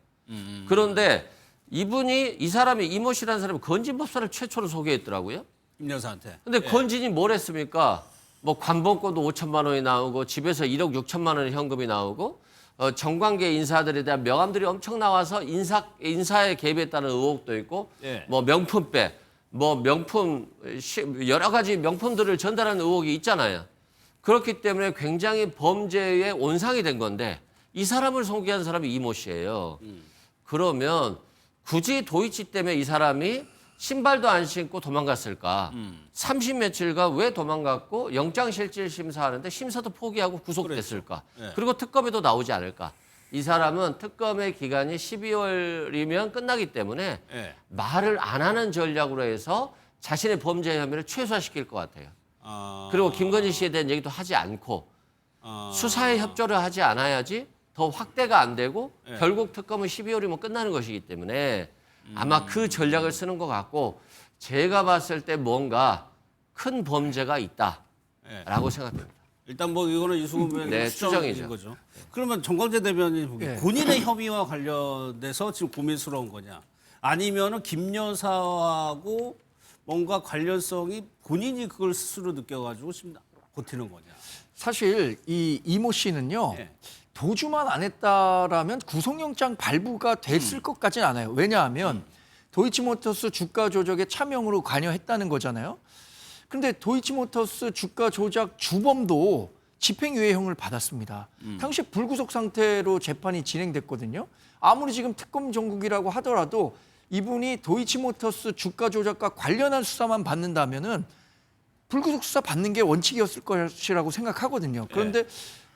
그런데 이 사람이 이모 씨라는 사람이 건진법사를 최초로 소개했더라고요. 김 여사한테. 근데 건진이 뭘 했습니까? 뭐 관본권도 5천만 원이 나오고 집에서 1억 6천만 원의 현금이 나오고 정관계 인사들에 대한 명함들이 엄청 나와서 인사에 개입했다는 의혹도 있고 뭐 명품백, 뭐 명품 여러 가지 명품들을 전달하는 의혹이 있잖아요. 그렇기 때문에 굉장히 범죄의 온상이 된 건데 이 사람을 소개한 사람이 이모 씨예요. 그러면 굳이 도이치 때문에 이 사람이 신발도 안 신고 도망갔을까? 30며칠간 왜 도망갔고 영장실질 심사하는데 심사도 포기하고 구속됐을까? 그리고 특검에도 나오지 않을까? 이 사람은 특검의 기간이 12월이면 끝나기 때문에 말을 안 하는 전략으로 해서 자신의 범죄 혐의를 최소화시킬 것 같아요. 그리고 김건희 씨에 대한 얘기도 하지 않고 수사에 협조를 하지 않아야지 더 확대가 안 되고 결국 특검은 12월이면 끝나는 것이기 때문에 아마 그 전략을 쓰는 것 같고 제가 봤을 때 뭔가 큰 범죄가 있다라고 생각됩니다. 일단 뭐 이거는 이수근 변호사의 추정인 거죠. 그러면 정광재 대변인이 보기에 본인의 혐의와 관련돼서 지금 고민스러운 거냐? 아니면은 김 여사하고 뭔가 관련성이 본인이 그걸 스스로 느껴가지고 지금 버티는 거냐? 사실 이 이모 씨는요. 도주만 안 했다라면 구속영장 발부가 됐을 것 같지는 않아요. 왜냐하면 도이치모터스 주가 조작에 차명으로 관여했다는 거잖아요. 그런데 도이치모터스 주가 조작 주범도 집행유예형을 받았습니다. 당시 불구속 상태로 재판이 진행됐거든요. 아무리 지금 특검 정국이라고 하더라도 이분이 도이치모터스 주가 조작과 관련한 수사만 받는다면은 불구속 수사 받는 게 원칙이었을 것이라고 생각하거든요. 그런데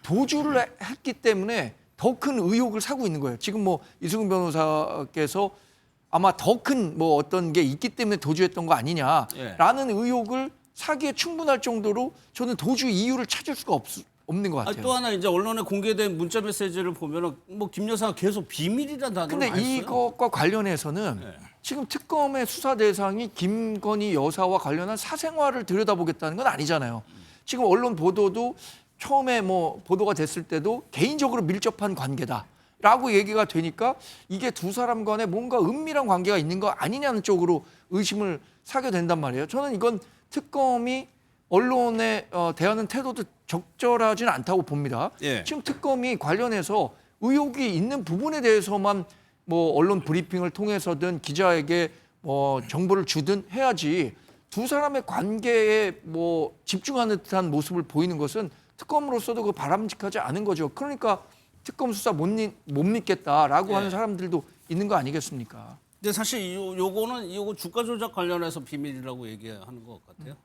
도주를 했기 때문에 더 큰 의혹을 사고 있는 거예요. 지금 뭐 이수근 변호사께서 아마 더 큰 뭐 어떤 게 있기 때문에 도주했던 거 아니냐라는 의혹을 사기에 충분할 정도로 저는 도주 이유를 찾을 수가 없는 것 같아요. 또 하나 이제 언론에 공개된 문자 메시지를 보면은 뭐 김 여사가 계속 비밀이라는 단어를 많이 근데 써요. 이것과 관련해서는 지금 특검의 수사 대상이 김건희 여사와 관련한 사생활을 들여다보겠다는 건 아니잖아요. 지금 언론 보도도 처음에 뭐 보도가 됐을 때도 개인적으로 밀접한 관계다라고 얘기가 되니까 이게 두 사람 간에 뭔가 은밀한 관계가 있는 거 아니냐는 쪽으로 의심을 사게 된단 말이에요. 저는 이건 특검이 언론에 대하는 태도도 적절하지는 않다고 봅니다. 지금 특검이 관련해서 의혹이 있는 부분에 대해서만 뭐 언론 브리핑을 통해서든 기자에게 뭐 정보를 주든 해야지 두 사람의 관계에 뭐 집중하는 듯한 모습을 보이는 것은 특검으로서도 그 바람직하지 않은 거죠. 그러니까 특검 수사 못 믿겠다라고 하는 사람들도 있는 거 아니겠습니까? 근데 사실 요거 주가 조작 관련해서 비밀이라고 얘기하는 것 같아요.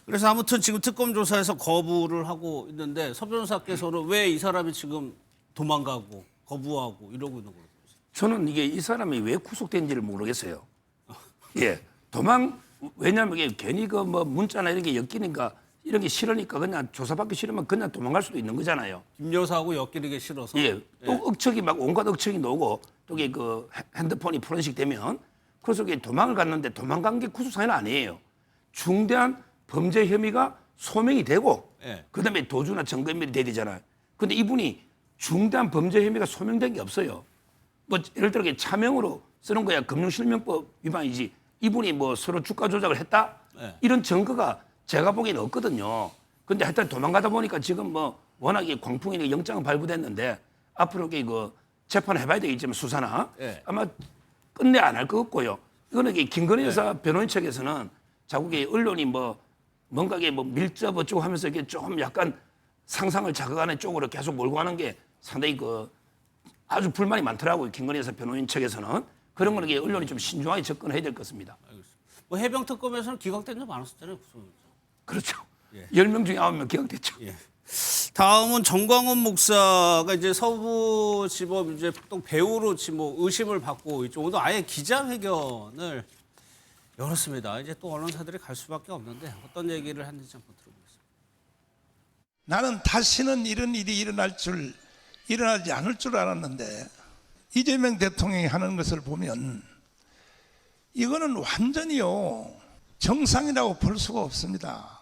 그래서 아무튼 지금 특검 조사에서 거부를 하고 있는데 서 변호사께서는 왜 이 사람이 지금 도망가고 거부하고 이러고 있는 거예요? 저는 이 사람이 왜 구속된지를 모르겠어요. 왜냐하면 이게 괜히 그 뭐 문자나 이런 게 엮이니까 이런 게 싫으니까 그냥 조사받기 싫으면 그냥 도망갈 수도 있는 거잖아요. 김 여사하고 엮이는 게 싫어서. 또 억척이 막 온갖 억척이 나오고 또 이게 그 핸드폰이 포렌식 되면 그래서 이게 도망을 갔는데 도망간 게 구속사유는 아니에요. 중대한 범죄 혐의가 소명이 되고 그다음에 도주나 증거인멸이 돼야 되잖아요. 근데 이분이 중대한 범죄 혐의가 소명된 게 없어요. 뭐 예를 들어 차명으로 쓰는 거야 금융실명법 위반이지 이분이 뭐 서로 주가 조작을 했다 이런 증거가 제가 보기에는 없거든요. 근데 하여튼 도망가다 보니까 지금 뭐 워낙에 광풍이니까 영장은 발부됐는데 앞으로 이거 재판을 해봐야 되겠지만 수사나 아마 끝내 안 할 것 같고요. 이거는 김건희 여사 변호인 측에서는 자꾸 언론이 뭔가 밀접 어쩌고 하면서 이게 좀 약간 상상을 자극하는 쪽으로 계속 몰고 가는 게 상당히 아주 불만이 많더라고요. 김건희 여사 변호인 측에서는 그런 거는 언론이 좀 신중하게 접근해야 될 것 같습니다. 뭐 해병 특검에서는 기각된 적 많았었잖아요. 그렇죠. 10명 중에 9명 기각됐죠. 다음은 정광훈 목사가 이제 서부지법 이제 또 배우로 뭐 의심을 받고 있죠. 오늘 아예 기자회견을 열었습니다. 이제 또 언론사들이 갈 수밖에 없는데 어떤 얘기를 했는지 한번 들어보겠습니다. 나는 다시는 이런 일이 일어나지 않을 줄 알았는데 이재명 대통령이 하는 것을 보면 이거는 완전히요 정상이라고 볼 수가 없습니다.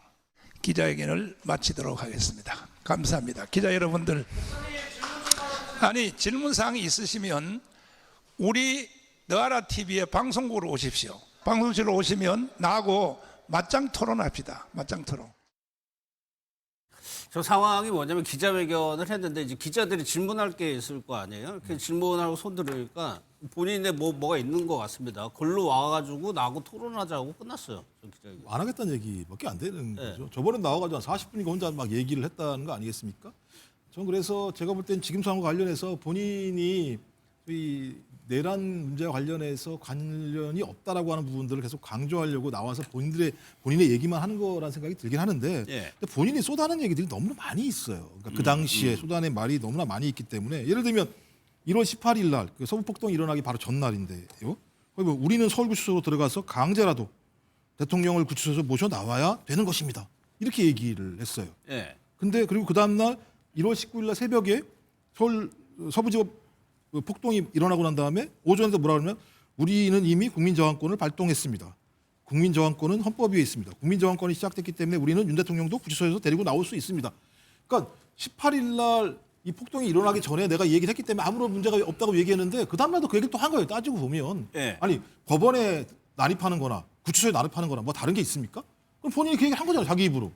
기자회견을 마치도록 하겠습니다. 감사합니다. 기자 여러분들, 아니 질문사항이 있으시면 우리 너아라 TV에 방송국으로 오십시오. 방송실로 오시면 나하고 맞짱 토론합시다. 맞짱 토론. 저 상황이 뭐냐면 기자회견을 했는데 이제 기자들이 질문할 게 있을 거 아니에요. 이렇게 질문하고 손 들으니까 본인의 뭐가 있는 것 같습니다. 걸로 와가지고 나하고 토론하자고 끝났어요. 저 기자회견. 안 하겠다는 얘기밖에 안 되는 거죠. 저번에 나와가지고 한 40분인가 혼자 막 얘기를 했다는 거 아니겠습니까? 전 그래서 제가 볼 땐 지금 상황과 관련해서 본인이 이 내란 문제와 관련해서 관련이 없다라고 하는 부분들을 계속 강조하려고 나와서 본인의 얘기만 하는 거라는 생각이 들긴 하는데 근데 본인이 쏟아낸 얘기들이 너무 많이 있어요. 그러니까 그 당시에 쏟아낸 말이 너무나 많이 있기 때문에 예를 들면 1월 18일 날 서부폭동이 일어나기 바로 전날인데요. 우리는 서울구치소로 들어가서 강제라도 대통령을 구치소에서 모셔 나와야 되는 것입니다. 이렇게 얘기를 했어요. 근데 그리고 그 다음 날 1월 19일 날 새벽에 서울 서부지법 폭동이 일어나고 난 다음에 오전에도 뭐라 그러면 우리는 이미 국민저항권을 발동했습니다. 국민저항권은 헌법 위에 있습니다. 국민저항권이 시작됐기 때문에 우리는 윤 대통령도 구치소에서 데리고 나올 수 있습니다. 그러니까 18일 날 이 폭동이 일어나기 전에 내가 이 얘기를 했기 때문에 아무런 문제가 없다고 얘기했는데 그 다음 날도 그 얘기를 또 한 거예요. 따지고 보면. 아니 법원에 난입하는 거나 구치소에 난입하는 거나 뭐 다른 게 있습니까? 그럼 본인이 그 얘기를 한 거잖아요. 자기 입으로.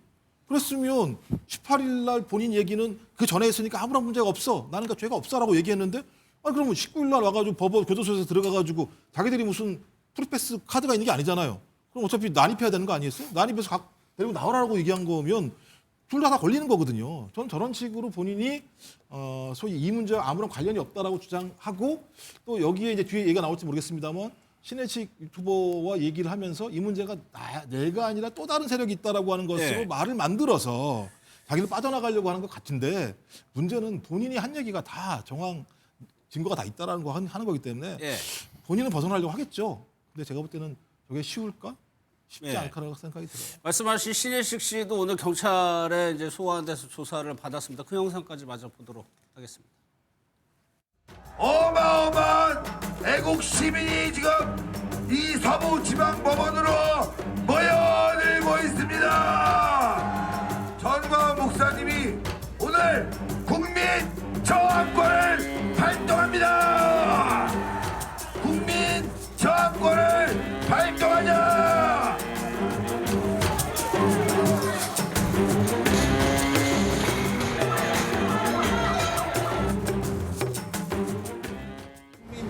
그랬으면 18일 날 본인 얘기는 그 전에 했으니까 아무런 문제가 없어. 나는 그러니까 죄가 없어라고 얘기했는데 아니 그러면 19일 날 와가지고 법원 교도소에서 들어가가지고 자기들이 무슨 프리패스 카드가 있는 게 아니잖아요. 그럼 어차피 난입해야 되는 거 아니겠어요? 난입해서 데리고 나오라고 얘기한 거면 둘 다 걸리는 거거든요. 전 저런 식으로 본인이 소위 이 문제와 아무런 관련이 없다라고 주장하고 또 여기에 이제 뒤에 얘기가 나올지 모르겠습니다만 신혜식 유튜버와 얘기를 하면서 이 문제가 내가 아니라 또 다른 세력이 있다라고 하는 것으로 말을 만들어서 자기를 빠져나가려고 하는 것 같은데 문제는 본인이 한 얘기가 다 정황 증거가 다 있다라는 거 하는 거기 때문에 본인은 벗어나려고 하겠죠. 근데 제가 볼 때는 저게 쉬울까? 쉽지 않다라고 생각이 들어요. 말씀하신 신혜식 씨도 오늘 경찰에 이제 소환돼서 조사를 받았습니다. 그 영상까지 마저 보도록 하겠습니다. 어마어마한 애국 시민이 지금 이 서부지방법원으로 모여들고 있습니다. 전광훈 목사님이 오늘 국민 저항권을 발동합니다. 국민 저항권을 발동하자.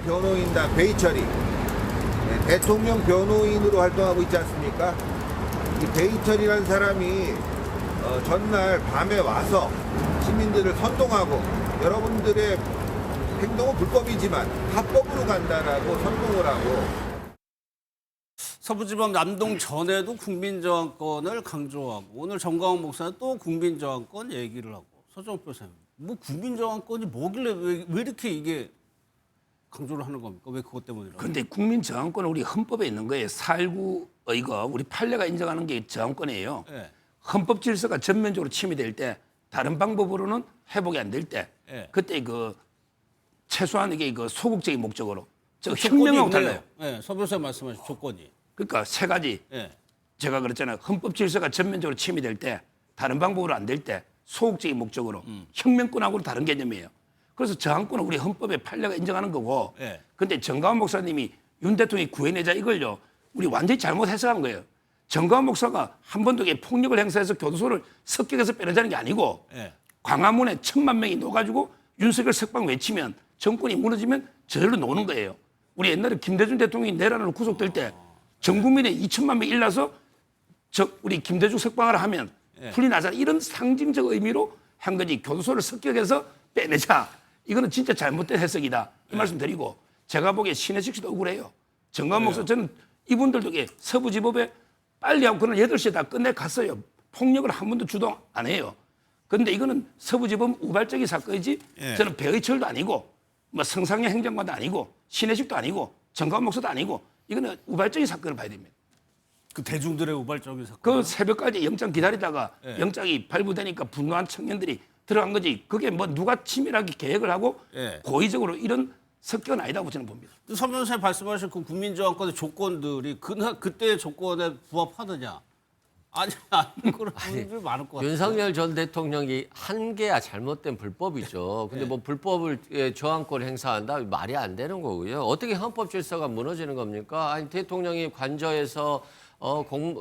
변호인단 베이철이 대통령 변호인으로 활동하고 있지 않습니까? 이 베이철이라는 사람이 전날 밤에 와서 시민들을 선동하고 여러분들의 행동은 불법이지만 합법으로 간다라고 선동을 하고 서부지법 남동 전에도 국민저항권을 강조하고 오늘 정광훈 목사는 또 국민저항권 얘기를 하고 서정욱 변호사님 뭐 국민저항권이 뭐길래 왜 이렇게 이게 강조를 하는 겁니까? 왜 그것 때문이라고? 그런데 국민저항권은 우리 헌법에 있는 거예요. 4.19 이거 우리 판례가 인정하는 게 저항권이에요. 헌법 질서가 전면적으로 침해될 때 다른 방법으로는 회복이 안 될 때 그때 최소한 이게 소극적인 목적으로 저 혁명하고 달라요. 서 변호사님 말씀하신 조건이. 그러니까 세 가지. 제가 그랬잖아요. 헌법 질서가 전면적으로 침해될 때 다른 방법으로 안 될 때 소극적인 목적으로 혁명권하고는 다른 개념이에요. 그래서 저항권은 우리 헌법의 판례가 인정하는 거고. 예. 근데 정가원 목사님이 윤 대통령이 구해내자 이걸요. 우리 완전히 잘못 해석한 거예요. 정가원 목사가 한 번도 폭력을 행사해서 교도소를 습격해서 빼내자는 게 아니고 예. 광화문에 1,000만 명이 놓아가지고 윤석열 석방 외치면 정권이 무너지면 저절로 노는 거예요. 우리 옛날에 김대중 대통령이 내란으로 구속될 때 전 국민의 2,000만 명이 일나서 우리 김대중 석방하라 하면 풀이 나잖아. 이런 상징적 의미로 한 거지. 교도소를 습격해서 빼내자. 이거는 진짜 잘못된 해석이다. 이 말씀 드리고 제가 보기에 신혜식 씨도 억울해요. 정가원 목사 저는 이분들도 서부지법에 빨리 하고 그날 8시에 다 끝내 갔어요. 폭력을 한 번도 주동 안 해요. 그런데 이거는 서부지법 우발적인 사건이지 저는 배의철도 아니고 뭐 성상영 행정관도 아니고 신혜식도 아니고 정가원 목사도 아니고 이거는 우발적인 사건을 봐야 됩니다. 그 대중들의 우발적인 사건. 그 새벽까지 영장 기다리다가 영장이 발부되니까 분노한 청년들이 들어간 거지. 그게 뭐 누가 치밀하게 계획을 하고 고의적으로 이런 습격은 아니다고 저는 봅니다. 서 변호사님 말씀하신 그 국민저항권의 조건들이 그때의 조건에 부합하느냐? 아니, 그런 분들이 많을 것 같아요. 윤석열 전 대통령이 한 개야 잘못된 불법이죠. 근데 뭐 불법을 저항권 행사한다 말이 안 되는 거고요. 어떻게 헌법 질서가 무너지는 겁니까? 아니 대통령이 관저에서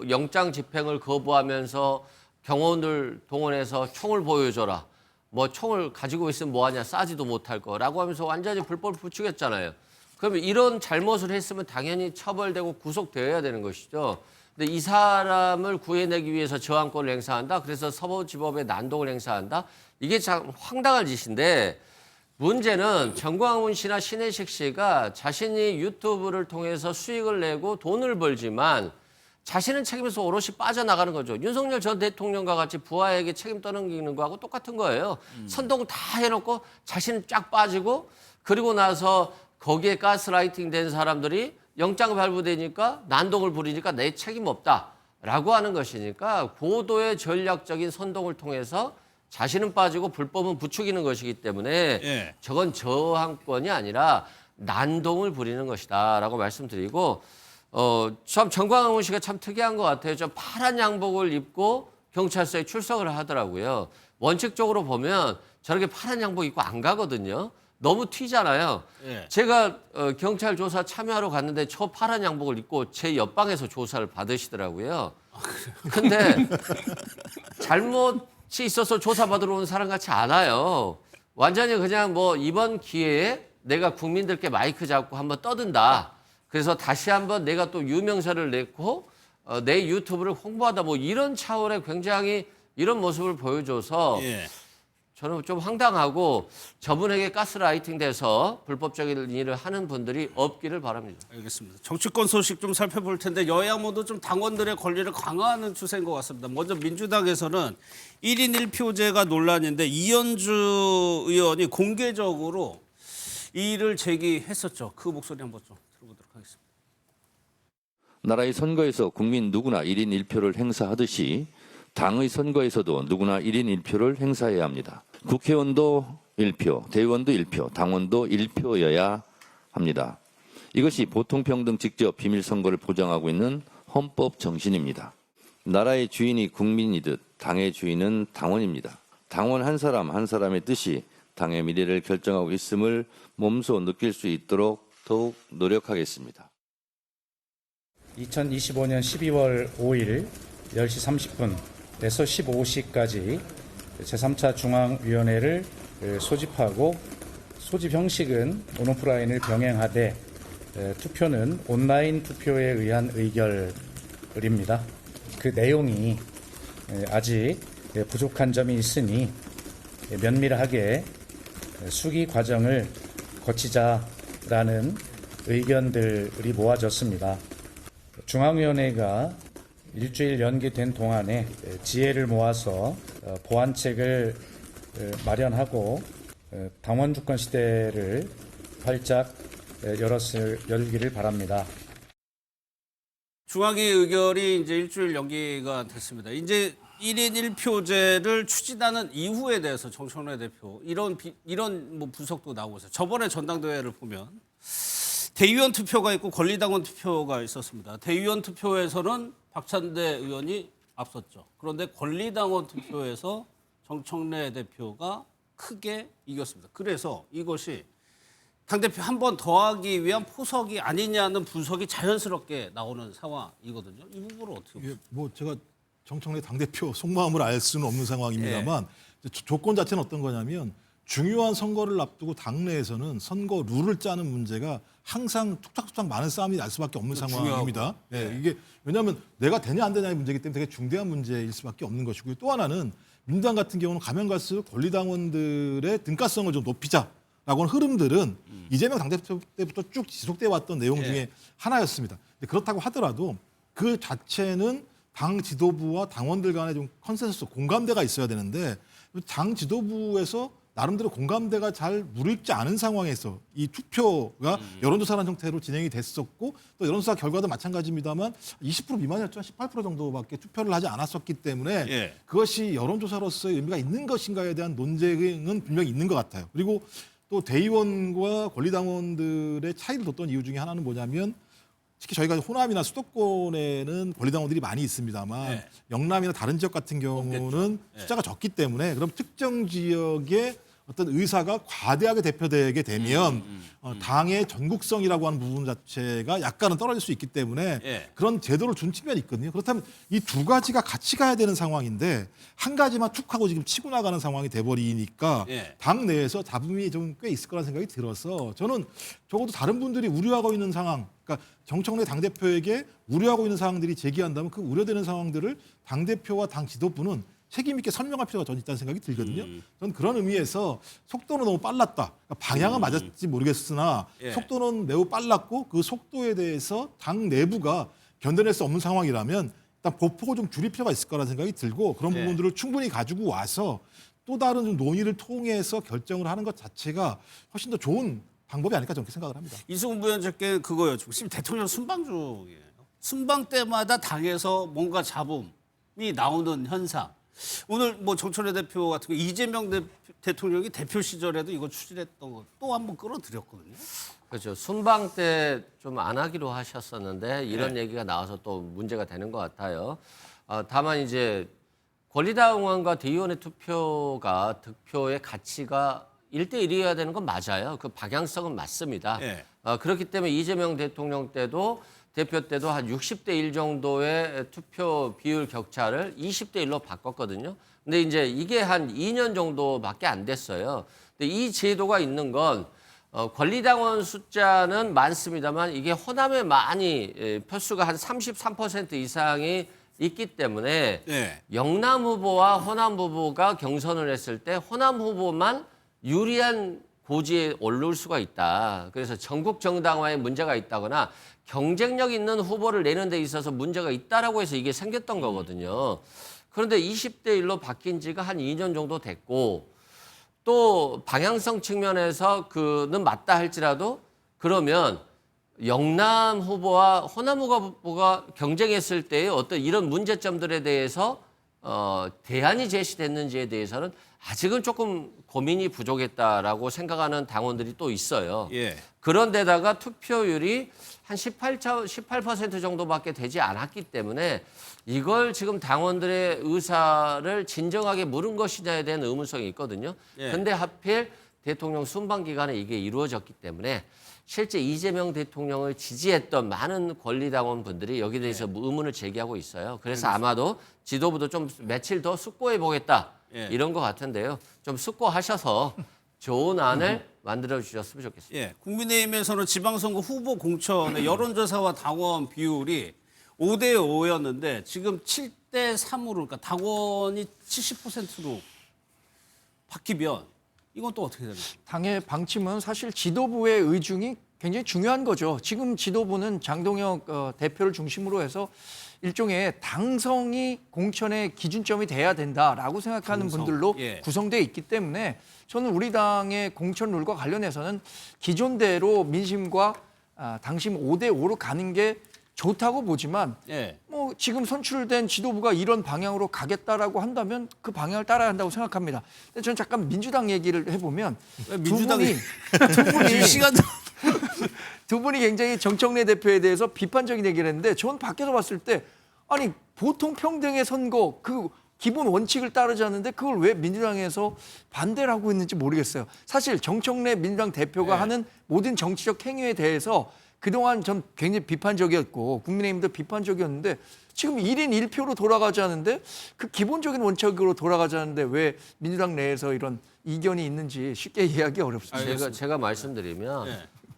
영장 집행을 거부하면서 경호원들 동원해서 총을 보여줘라. 뭐 총을 가지고 있으면 뭐하냐 싸지도 못할 거라고 하면서 완전히 불법을 부추겼잖아요. 그러면 이런 잘못을 했으면 당연히 처벌되고 구속되어야 되는 것이죠. 근데 이 사람을 구해내기 위해서 저항권을 행사한다. 그래서 서부지법에 난동을 행사한다. 이게 참 황당한 짓인데 문제는 정광훈 씨나 신혜식 씨가 자신이 유튜브를 통해서 수익을 내고 돈을 벌지만 자신은 책임에서 오롯이 빠져나가는 거죠. 윤석열 전 대통령과 같이 부하에게 책임 떠넘기는 거하고 똑같은 거예요. 선동 다 해놓고 자신은 쫙 빠지고 그리고 나서 거기에 가스라이팅 된 사람들이 영장 발부되니까 난동을 부리니까 내 책임 없다라고 하는 것이니까 고도의 전략적인 선동을 통해서 자신은 빠지고 불법은 부추기는 것이기 때문에 저건 저항권이 아니라 난동을 부리는 것이다라고 말씀드리고 참 정광훈 씨가 참 특이한 것 같아요. 저 파란 양복을 입고 경찰서에 출석을 하더라고요. 원칙적으로 보면 저렇게 파란 양복 입고 안 가거든요. 너무 튀잖아요. 제가 경찰 조사 참여하러 갔는데 저 파란 양복을 입고 제 옆방에서 조사를 받으시더라고요. 근데 잘못이 있어서 조사받으러 온 사람 같지 않아요. 완전히 그냥 뭐 이번 기회에 내가 국민들께 마이크 잡고 한번 떠든다. 그래서 다시 한번 내가 또 유명세를 냈고 내 유튜브를 홍보하다 뭐 이런 차원의 굉장히 이런 모습을 보여줘서 저는 좀 황당하고 저분에게 가스라이팅 돼서 불법적인 일을 하는 분들이 없기를 바랍니다. 알겠습니다. 정치권 소식 좀 살펴볼 텐데 여야 모두 좀 당원들의 권리를 강화하는 추세인 것 같습니다. 먼저 민주당에서는 1인 1표제가 논란인데 이현주 의원이 공개적으로 이를 제기했었죠. 그 목소리 한번 좀 들어보도록 하겠습니다. 나라의 선거에서 국민 누구나 1인 1표를 행사하듯이 당의 선거에서도 누구나 1인 1표를 행사해야 합니다. 국회의원도 1표, 대의원도 1표, 당원도 1표여야 합니다. 이것이 보통평등 직접 비밀선거를 보장하고 있는 헌법 정신입니다. 나라의 주인이 국민이듯 당의 주인은 당원입니다. 당원 한 사람 한 사람의 뜻이 당의 미래를 결정하고 있음을 몸소 느낄 수 있도록 더욱 노력하겠습니다. 2025년 12월 5일 10시 30분에서 15시까지 제3차 중앙위원회를 소집하고 소집 형식은 온오프라인을 병행하되 투표는 온라인 투표에 의한 의결입니다. 그 내용이 아직 부족한 점이 있으니 면밀하게 수기 과정을 거치자라는 의견들이 모아졌습니다. 중앙위원회가 일주일 연기된 동안에 지혜를 모아서 보완책을 마련하고 당원 주권 시대를 활짝 열기를 바랍니다. 중앙위 의결이 이제 일주일 연기가 됐습니다. 이제 1인 1표제를 추진하는 이후에 대해서 정청래 대표 이런 뭐 분석도 나오고 있어요. 저번에 전당대회를 보면 대의원 투표가 있고 권리당원 투표가 있었습니다. 대의원 투표에서는 박찬대 의원이 앞섰죠. 그런데 권리당원 투표에서 정청래 대표가 크게 이겼습니다. 그래서 이것이 당대표 한 번 더 하기 위한 포석이 아니냐는 분석이 자연스럽게 나오는 상황이거든요. 이 부분을 어떻게 보세요? 뭐 제가 정청래 당대표 속마음을 알 수는 없는 상황입니다만 조건 자체는 어떤 거냐면 중요한 선거를 앞두고 당내에서는 선거 룰을 짜는 문제가 항상 툭탁툭탁 많은 싸움이 날 수밖에 없는 상황입니다. 이게 왜냐하면 내가 되냐 안 되냐의 문제이기 때문에 되게 중대한 문제일 수밖에 없는 것이고요. 또 하나는 민주당 같은 경우는 가면 갈수록 권리당원들의 등가성을 좀 높이자라고 하는 흐름들은 이재명 당대표 때부터 쭉 지속돼 왔던 내용 중에 하나였습니다. 그렇다고 하더라도 그 자체는 당 지도부와 당원들 간에 좀 컨센서스, 공감대가 있어야 되는데 당 지도부에서 나름대로 공감대가 잘 무르익지 않은 상황에서 이 투표가 여론조사라는 형태로 진행이 됐었고 또 여론조사 결과도 마찬가지입니다만 20% 미만이었죠. 18% 정도밖에 투표를 하지 않았었기 때문에 그것이 여론조사로서의 의미가 있는 것인가에 대한 논쟁은 분명히 있는 것 같아요. 그리고 또 대의원과 권리당원들의 차이를 뒀던 이유 중에 하나는 뭐냐면 특히 저희가 호남이나 수도권에는 권리당원들이 많이 있습니다만 영남이나 다른 지역 같은 경우는 숫자가 적기 때문에 그럼 특정 지역의 어떤 의사가 과대하게 대표되게 되면 당의 전국성이라고 하는 부분 자체가 약간은 떨어질 수 있기 때문에 그런 제도를 준 측면이 있거든요. 그렇다면 이 두 가지가 같이 가야 되는 상황인데 한 가지만 툭 하고 지금 치고 나가는 상황이 돼버리니까 당 내에서 잡음이 좀 꽤 있을 거라는 생각이 들어서 저는 적어도 다른 분들이 우려하고 있는 상황, 그러니까 정청래 당대표에게 우려하고 있는 상황들이 제기한다면 그 우려되는 상황들을 당대표와 당 지도부는 책임 있게 설명할 필요가 저는 있다는 생각이 들거든요. 저는 그런 의미에서 속도는 너무 빨랐다. 그러니까 방향은 맞았지 모르겠으나 속도는 매우 빨랐고 그 속도에 대해서 당 내부가 견뎌낼 수 없는 상황이라면 일단 보폭을 좀 줄일 필요가 있을 거라는 생각이 들고 그런 부분들을 충분히 가지고 와서 또 다른 좀 논의를 통해서 결정을 하는 것 자체가 훨씬 더 좋은 방법이 아닐까 저는 그렇게 생각을 합니다. 이승훈 부위원장께 그거요. 지금 대통령 순방 중이에요. 순방 때마다 당에서 뭔가 잡음이 나오는 현상. 오늘 뭐 정청래 대표 같은 거 이재명 대통령이 대표 시절에도 이거 추진했던 거 또 한번 끌어들였거든요. 그렇죠. 순방 때 좀 안 하기로 하셨었는데 이런 얘기가 나와서 또 문제가 되는 것 같아요. 다만 이제 권리당원과 대의원의 투표가 득표의 가치가 1대1이어야 되는 건 맞아요. 그 방향성은 맞습니다. 그렇기 때문에 이재명 대통령 때도 대표 때도 한 60대 1 정도의 투표 비율 격차를 20대 1로 바꿨거든요. 근데 이제 이게 한 2년 정도밖에 안 됐어요. 근데 이 제도가 있는 건 권리당원 숫자는 많습니다만 이게 호남에 많이 표수가 한 33% 이상이 있기 때문에 영남 후보와 호남 후보가 경선을 했을 때 호남 후보만 유리한 고지에 오를 수가 있다. 그래서 전국 정당화에 문제가 있다거나 경쟁력 있는 후보를 내는 데 있어서 문제가 있다라고 해서 이게 생겼던 거거든요. 그런데 20대 1로 바뀐 지가 한 2년 정도 됐고 또 방향성 측면에서 그는 맞다 할지라도 그러면 영남 후보와 호남 후보가 경쟁했을 때의 어떤 이런 문제점들에 대해서 대안이 제시됐는지에 대해서는 아직은 조금 고민이 부족했다라고 생각하는 당원들이 또 있어요. 그런데다가 투표율이 한 18% 정도밖에 되지 않았기 때문에 이걸 지금 당원들의 의사를 진정하게 물은 것이냐에 대한 의문성이 있거든요. 그런데 하필 대통령 순방 기간에 이게 이루어졌기 때문에 실제 이재명 대통령을 지지했던 많은 권리당원 분들이 여기에 대해서 의문을 제기하고 있어요. 그래서 아마도 지도부도 좀 며칠 더 숙고해 보겠다 이런 것 같은데요. 좀 숙고하셔서 좋은 안을 만들어 주셨으면 좋겠습니다. 국민의힘에서는 지방선거 후보 공천의 여론조사와 당원 비율이 5대 5였는데 지금 7대 3으로 그러니까 당원이 70%로 바뀌면 이건 또 어떻게 됩니까? 당의 방침은 사실 지도부의 의중이 굉장히 중요한 거죠. 지금 지도부는 장동혁 대표를 중심으로 해서 일종의 당성이 공천의 기준점이 돼야 된다라고 생각하는 분들로 구성되어 있기 때문에 저는 우리 당의 공천 룰과 관련해서는 기존대로 민심과 당심 5대 5로 가는 게 좋다고 보지만 뭐 지금 선출된 지도부가 이런 방향으로 가겠다라고 한다면 그 방향을 따라야 한다고 생각합니다. 근데 저는 잠깐 민주당 얘기를 해보면 두 분이 굉장히 정청래 대표에 대해서 비판적인 얘기를 했는데 저는 밖에서 봤을 때 아니 보통 평등의 선거 그 기본 원칙을 따르자는데 그걸 왜 민주당에서 반대를 하고 있는지 모르겠어요. 사실 정청래 민주당 대표가 하는 모든 정치적 행위에 대해서 그동안 전 굉장히 비판적이었고 국민의힘도 비판적이었는데 지금 1인 1표로 돌아가자는데 그 기본적인 원칙으로 돌아가자는데 왜 민주당 내에서 이런 이견이 있는지 쉽게 이해하기 어렵습니다. 제가 말씀드리면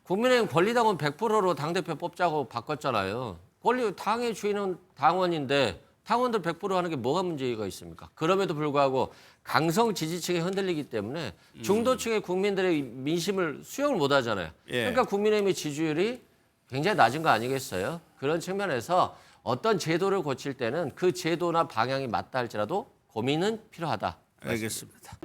국민의힘 권리당원 100%로 당대표 뽑자고 바꿨잖아요. 당의 주인은 당원인데 당원들 100% 하는 게 뭐가 문제가 있습니까? 그럼에도 불구하고 강성 지지층이 흔들리기 때문에 중도층의 국민들의 민심을 수용을 못 하잖아요. 그러니까 국민의힘의 지지율이 굉장히 낮은 거 아니겠어요? 그런 측면에서 어떤 제도를 고칠 때는 그 제도나 방향이 맞다 할지라도 고민은 필요하다. 알겠습니다.